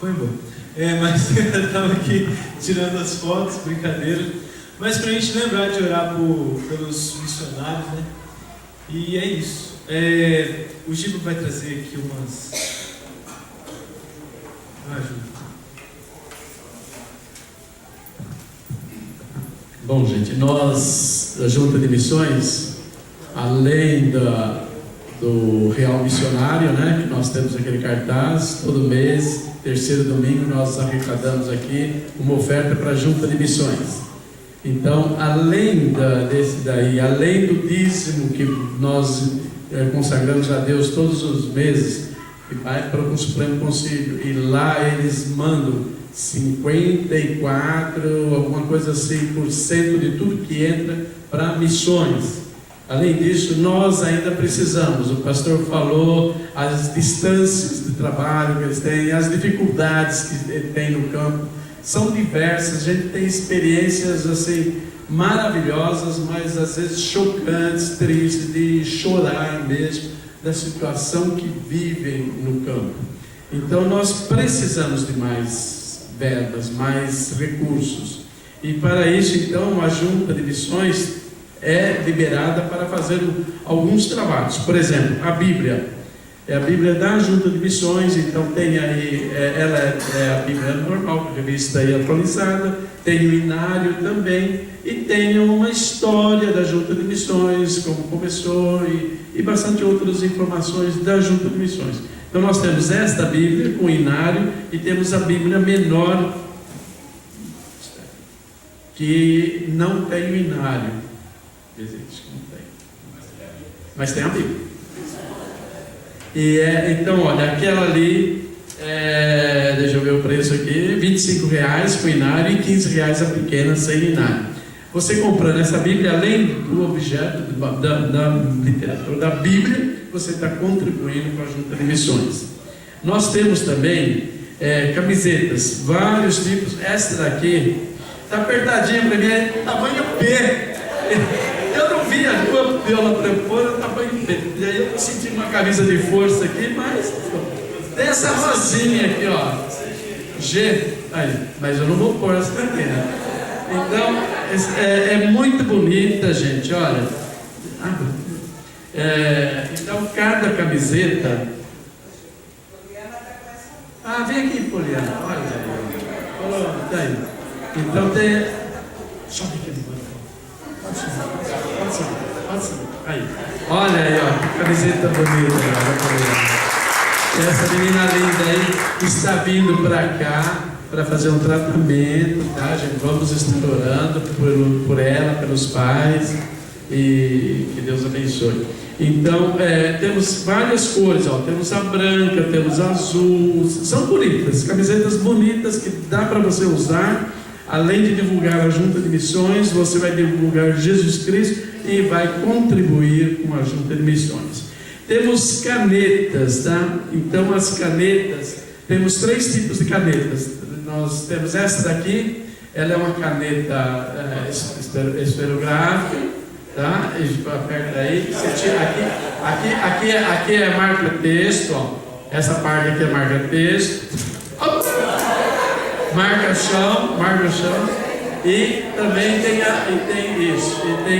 Foi embora. Mas ela estava aqui tirando as fotos, brincadeira. Mas para a gente lembrar de orar pelos missionários, né? E é isso. O Giba vai trazer aqui umas... ajuda. Bom, gente, nós, da Junta de Missões, além do Real Missionário, né, que nós temos aquele cartaz, todo mês, terceiro domingo, nós arrecadamos aqui uma oferta para a Junta de Missões. Então, além desse daí, além do dízimo que nós consagramos a Deus todos os meses, que vai para o Supremo Conselho, e lá eles mandam 54, alguma coisa assim, por cento de tudo que entra para missões. Além disso, nós ainda precisamos, o pastor falou, as distâncias de trabalho que eles têm, as dificuldades que ele tem no campo, são diversas. A gente tem experiências assim maravilhosas, mas às vezes chocantes, tristes, de chorar mesmo da situação que vivem no campo. Então nós precisamos de mais verbas, mais recursos, e para isso então a Junta de Missões é liberada para fazer alguns trabalhos. Por exemplo, a Bíblia é a Bíblia da Junta de Missões. Então tem aí, ela é a Bíblia normal, revista aí atualizada, tem o Inário também, e tem uma história da Junta de Missões, como começou, e bastante outras informações da Junta de Missões. Então nós temos esta Bíblia com o Inário, e temos a Bíblia menor, que não tem o Inário. Existe, não tem. Mas tem a Bíblia. E então, olha, aquela ali, deixa eu ver o preço aqui, R$25 com Inário e R$15 a pequena sem Inário. Você comprando essa Bíblia, além do objeto da literatura da Bíblia, você está contribuindo com a Junta de Missões. Nós temos também camisetas, vários tipos. Essa daqui está apertadinha para mim, é tamanho P. Eu não vi a tua pela prepora, tamanho P. E aí eu senti uma camisa de força aqui, mas tem essa rosinha aqui, ó, G. Aí, mas eu não vou pôr essa daqui, né? Então, é muito bonita, gente, olha. Então, cada camiseta... vem aqui, Poliana, olha aí. Tá aí. Então, tem... Sobe aqui no banco. Pode subir. Aí. Olha aí, ó, que camiseta bonita. Essa menina linda aí está vindo para cá para fazer um tratamento, tá, gente? Vamos estar orando por ela, pelos pais, e que Deus abençoe. Então, temos várias cores, ó. Temos a branca, temos a azul, são bonitas, camisetas bonitas que dá para você usar. Além de divulgar a Junta de Missões, você vai divulgar Jesus Cristo e vai contribuir com a Junta de Missões. Temos canetas, tá? Então, as canetas, temos 3 tipos de canetas. Nós temos essa daqui, ela é uma caneta esferográfica, tá? Aperta aí, você tira aqui é a marca texto, ó. Essa parte aqui é a marca texto. Marca chão, e também tem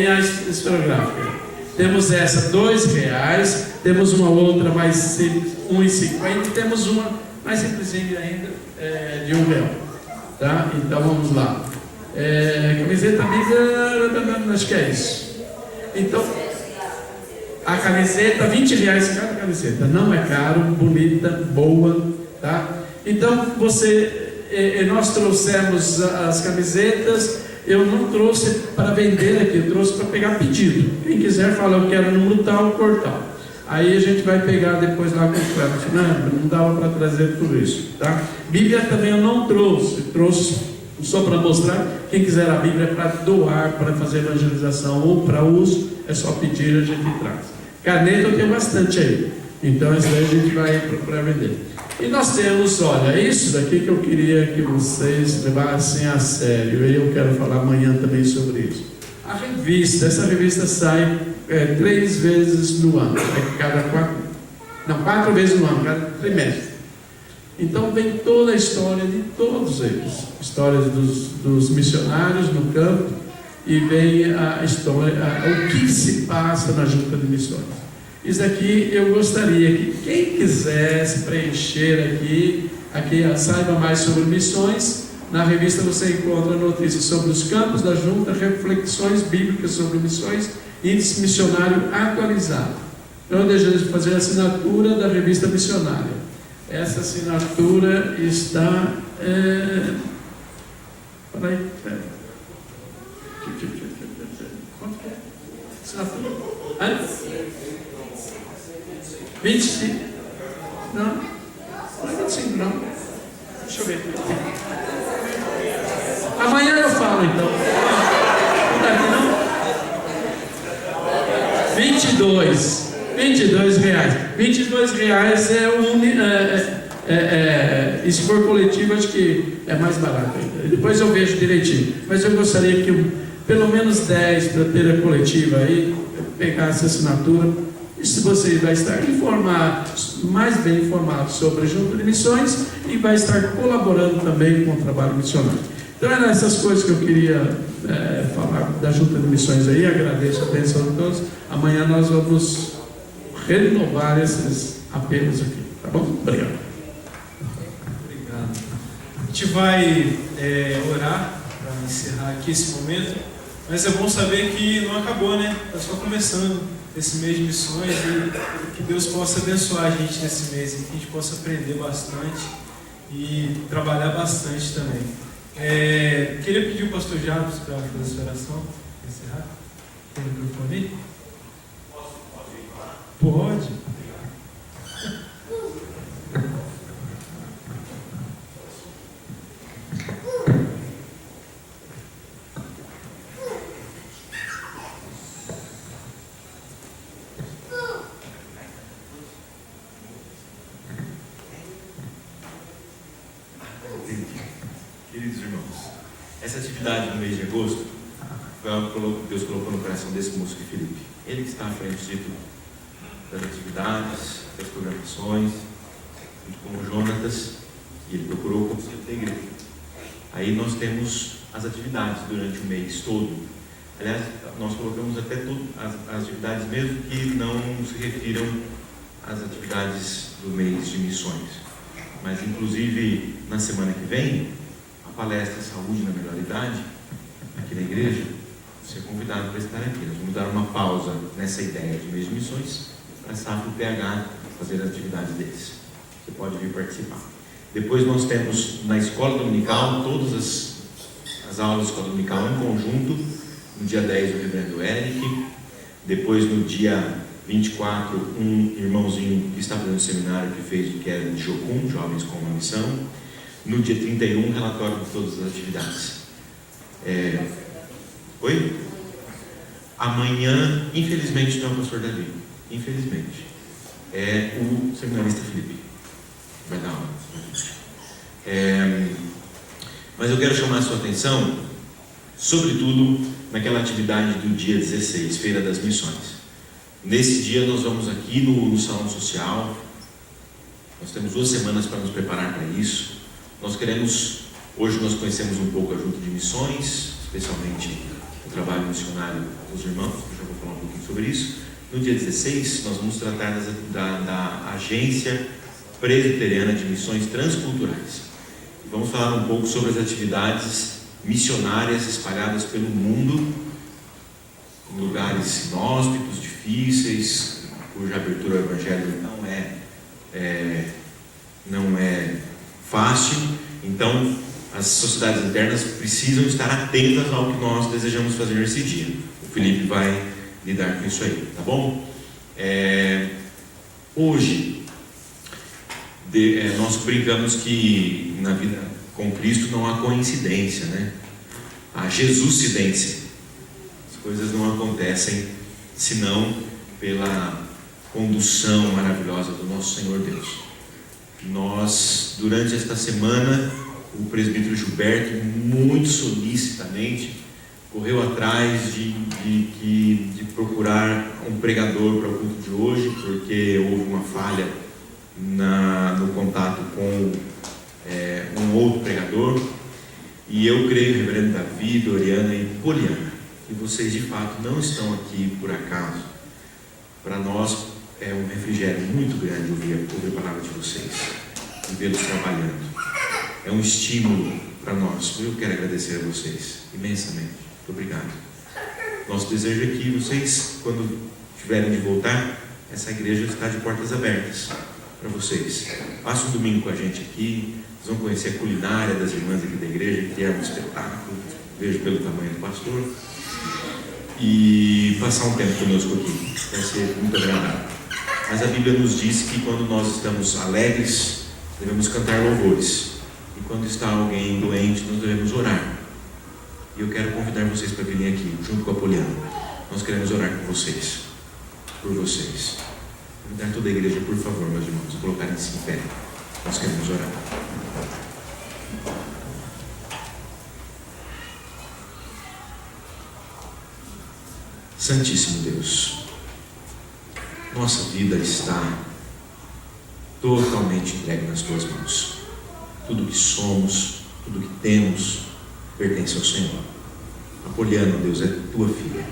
a esferográfica. Temos essa R$2, temos uma outra mais simples, R$1,50, e temos uma mais simplesinha ainda, de R$1. tá? Então vamos lá. Camiseta Bíblia, acho que é isso. Então, a camiseta, R$20 cada camiseta. Não é caro, bonita, boa, tá? Então nós trouxemos as camisetas. Eu não trouxe para vender aqui, eu trouxe para pegar pedido. Quem quiser fala, eu quero número tal, cor tal. Aí a gente vai pegar depois lá com o Cleber. Não dava para trazer tudo isso, tá? Bíblia também eu não trouxe só para mostrar. Quem quiser a Bíblia para doar, para fazer evangelização ou para uso, é só pedir, a gente traz. Caneta eu tenho bastante aí, então isso daí a gente vai procurar vender. E nós temos, olha, isso daqui que eu queria que vocês levassem a sério, e eu quero falar amanhã também sobre isso. A revista, essa revista sai 3 vezes no ano, 4 vezes no ano, cada trimestre. Então vem toda a história de todos eles, histórias dos missionários no campo, e vem a história, o que se passa na junta de missões. Isso aqui eu gostaria que quem quisesse preencher aqui saiba mais sobre missões. Na revista você encontra notícias sobre os campos da junta, reflexões bíblicas sobre missões, índice missionário atualizado. Então eu deixo de fazer a assinatura da revista missionária. Essa assinatura está... Quanto que é? Assinatura? 25? Não. Não é 25, não. Deixa eu ver. Amanhã eu falo, então. Não está aqui, não? 22 reais. 22 reais e se for coletivo, acho que é mais barato ainda. Depois eu vejo direitinho. Mas eu gostaria que pelo menos 10 para ter a coletiva aí, pegasse a assinatura. E se você vai estar informado, mais bem informado sobre a Junta de Missões e vai estar colaborando também com o trabalho missionário. Então eram essas coisas que eu queria falar da Junta de Missões aí. Agradeço a atenção de todos. Amanhã nós vamos renovar esses apelos aqui, tá bom? Obrigado. Obrigado. A gente vai orar para encerrar aqui esse momento, mas é bom saber que não acabou, né? Está só começando esse mês de missões, e que Deus possa abençoar a gente nesse mês, e que a gente possa aprender bastante e trabalhar bastante também. Queria pedir o pastor Jarbas para fazer essa oração, para encerrar. Tem o microfone aí? Pode. Queridos irmãos, essa atividade no mês de agosto foi algo que Deus colocou no coração desse moço de Filipe. Ele que está à frente de tudo, das atividades, das programações, junto com o Jonatas, e ele procurou o conselho da igreja. Aí nós temos as atividades durante o mês todo. Aliás, nós colocamos até as atividades mesmo que não se refiram às atividades do mês de missões. Mas inclusive na semana que vem, a palestra Saúde na Melhor Idade, aqui na igreja, você é convidado para estar aqui. Nós vamos dar uma pausa nessa ideia de mês de missões para a SAF e o PH fazer as atividades deles. Você pode vir participar. Depois nós temos na escola dominical, todas as aulas da escola dominical em conjunto. No dia 10 o reverendo Eric. Depois no dia 24, um irmãozinho que está fazendo seminário que fez o que era de Jocum, Jovens com uma Missão. No dia 31, relatório de todas as atividades. Oi? Amanhã, infelizmente, não é o pastor Davi. Infelizmente. É o seminarista Felipe. Vai dar aula. Mas eu quero chamar a sua atenção, sobretudo, naquela atividade do dia 16, Feira das Missões. Nesse dia nós vamos aqui no Salão Social. Nós temos 2 semanas para nos preparar para isso. Hoje nós conhecemos um pouco a Junta de Missões, especialmente o trabalho missionário dos irmãos. Eu já vou falar um pouquinho sobre isso. No dia 16 nós vamos tratar da Agência Presbiteriana de Missões Transculturais. e vamos falar um pouco sobre as atividades missionárias espalhadas pelo mundo, em lugares inóspitos, difíceis, cuja abertura ao Evangelho não é fácil. Então, as sociedades internas precisam estar atentas ao que nós desejamos fazer nesse dia. O Felipe vai lidar com isso aí, tá bom? Hoje, nós brincamos que na vida com Cristo não há coincidência, né? Há Jesuscidência. As coisas não acontecem senão pela condução maravilhosa do nosso Senhor Deus. Nós, durante esta semana, o presbítero Gilberto, muito solicitamente, correu atrás de procurar um pregador para o culto de hoje, porque houve uma falha no contato com um outro pregador. E eu creio, reverendo Davi, Doriana e Poliana, que vocês de fato não estão aqui por acaso. Para nós é um refrigério muito grande ouvir a palavra de vocês e vê-los trabalhando. É um estímulo para nós. Eu quero agradecer a vocês imensamente. Muito obrigado. Nosso desejo é que vocês, quando tiverem de voltar, essa igreja está de portas abertas para vocês. Passe um domingo com a gente aqui. Vocês vão conhecer a culinária das irmãs aqui da igreja, que é um espetáculo. Vejo pelo tamanho do pastor. E passar um tempo conosco aqui. Vai ser muito agradável. Mas a Bíblia nos diz que quando nós estamos alegres, devemos cantar louvores. E quando está alguém doente, nós devemos orar. E eu quero convidar vocês para virem aqui, junto com a Poliana. Nós queremos orar com vocês, por vocês. Convidar toda a igreja, por favor, meus irmãos, a colocarem-se em pé. Nós queremos orar. Santíssimo Deus, nossa vida está totalmente entregue nas Tuas mãos. Tudo que somos, tudo que temos, pertence ao Senhor. A Poliana, Deus, é Tua filha.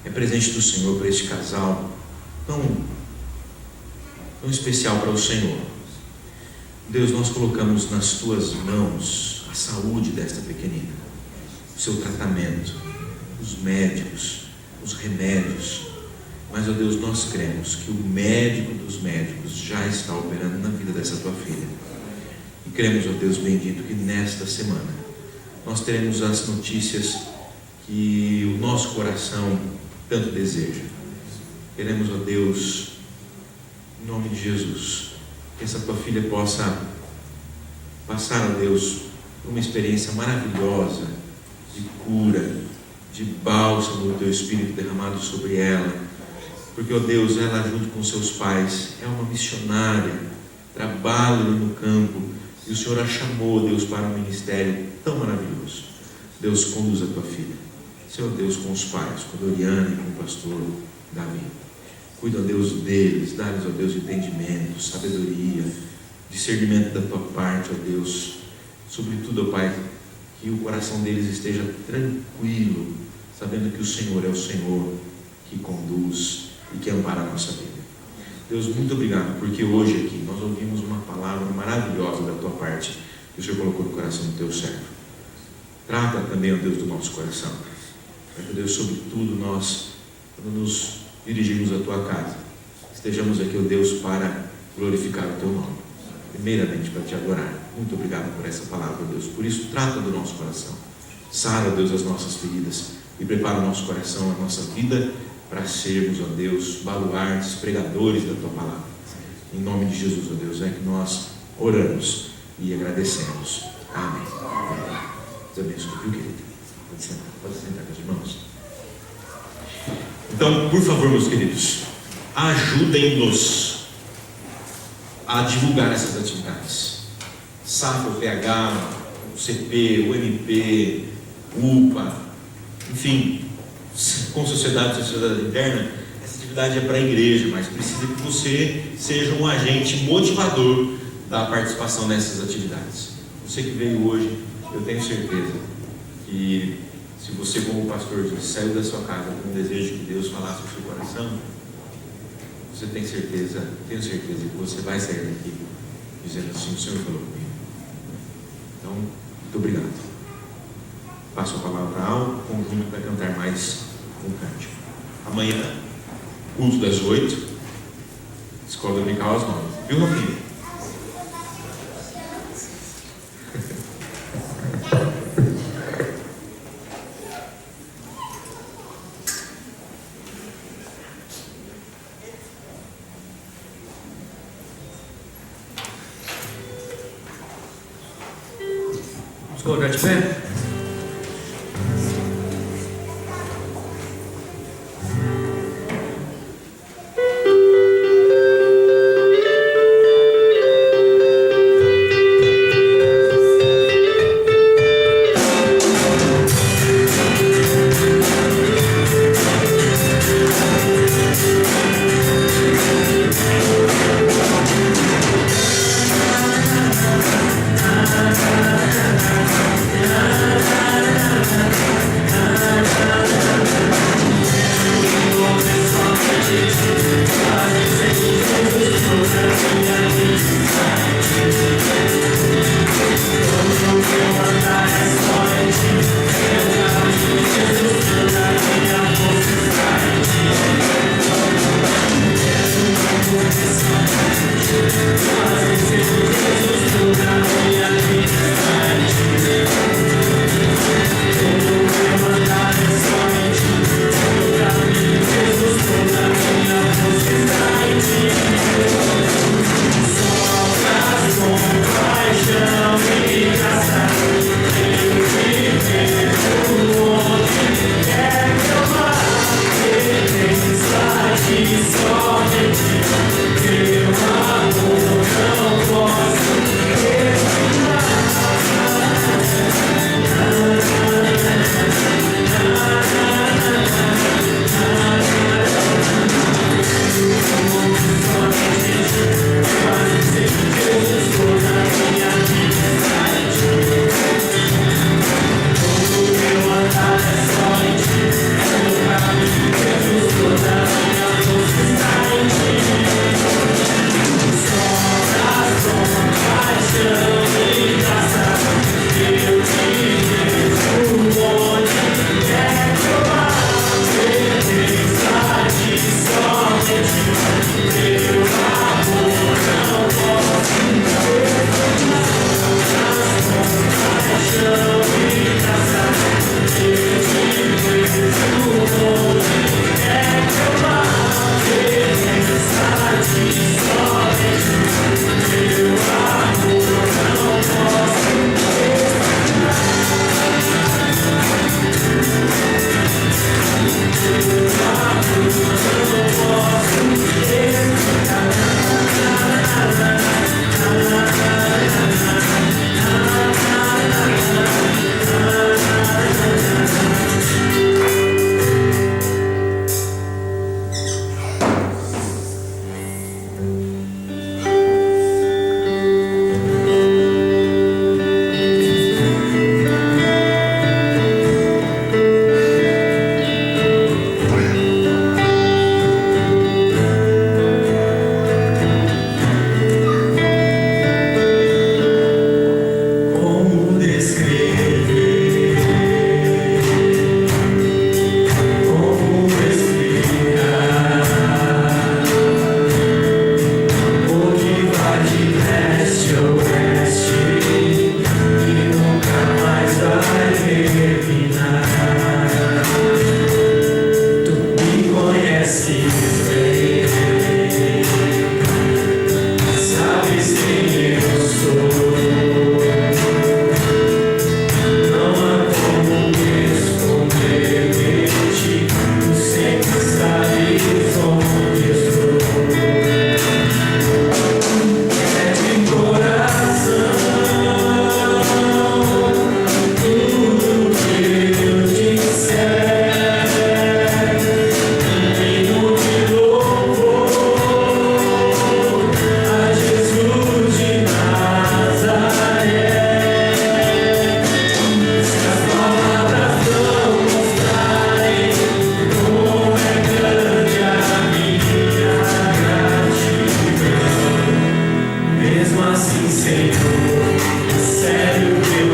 É presente do Senhor para este casal tão especial para o Senhor. Deus, nós colocamos nas Tuas mãos a saúde desta pequenina, o seu tratamento, os médicos, os remédios. Mas, ó Deus, nós cremos que o médico dos médicos já está operando na vida dessa Tua filha. E cremos, ó Deus bendito, que nesta semana nós teremos as notícias que o nosso coração tanto deseja. Queremos, ó Deus, em nome de Jesus, que essa Tua filha possa passar, ó Deus, por uma experiência maravilhosa de cura, de bálsamo do Teu Espírito derramado sobre ela. Porque, ó Deus, ela junto com seus pais é uma missionária, trabalha no campo, e o Senhor a chamou, Deus, para um ministério tão maravilhoso. Deus, conduz a Tua filha. Senhor Deus, com os pais, com a Doriana e com o pastor Davi. Cuida, ó Deus, deles, dá-lhes, ó Deus, entendimento, sabedoria, discernimento da Tua parte, ó Deus. Sobretudo, ó Pai, que o coração deles esteja tranquilo, sabendo que o Senhor é o Senhor que conduz e que ampara a nossa vida. Deus, muito obrigado, porque hoje aqui nós ouvimos uma palavra maravilhosa da Tua parte, que o Senhor colocou no coração do Teu servo. Trata também, ó Deus, do nosso coração. Para que, Deus, sobretudo nós, quando nos dirigimos à Tua casa, estejamos aqui, ó Deus, para glorificar o Teu nome. Primeiramente, para Te adorar. Muito obrigado por essa palavra, ó Deus. Por isso, trata do nosso coração. Sara, ó Deus, as nossas feridas e prepara o nosso coração, a nossa vida, para sermos, ó Deus, baluartes, pregadores da Tua palavra. Em nome de Jesus, ó Deus, é que nós oramos e agradecemos. Amém. Deus abençoe, viu, querido? Pode sentar, meus irmãos. Então, por favor, meus queridos, ajudem-nos a divulgar essas atividades. SAF, o PH, o CP, o MP, o UPA, enfim, com sociedade interna, essa atividade é para a igreja, mas precisa que você seja um agente motivador da participação nessas atividades. Você que veio hoje, eu tenho certeza que se você, como pastor, saiu da sua casa com o desejo que Deus falasse no seu coração, você tem certeza, tenho certeza que você vai sair daqui dizendo assim: o Senhor falou comigo. Então, muito obrigado. Passo a palavra ao conjunto para cantar mais um cântico. Amanhã, culto das 8, escola dominical às 9. Viu, Rafinha? Vamos colocar de pé? Mesmo assim, Senhor, sério, meu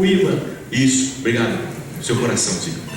O Ivan. Isso, obrigado. Seu coração, Zico.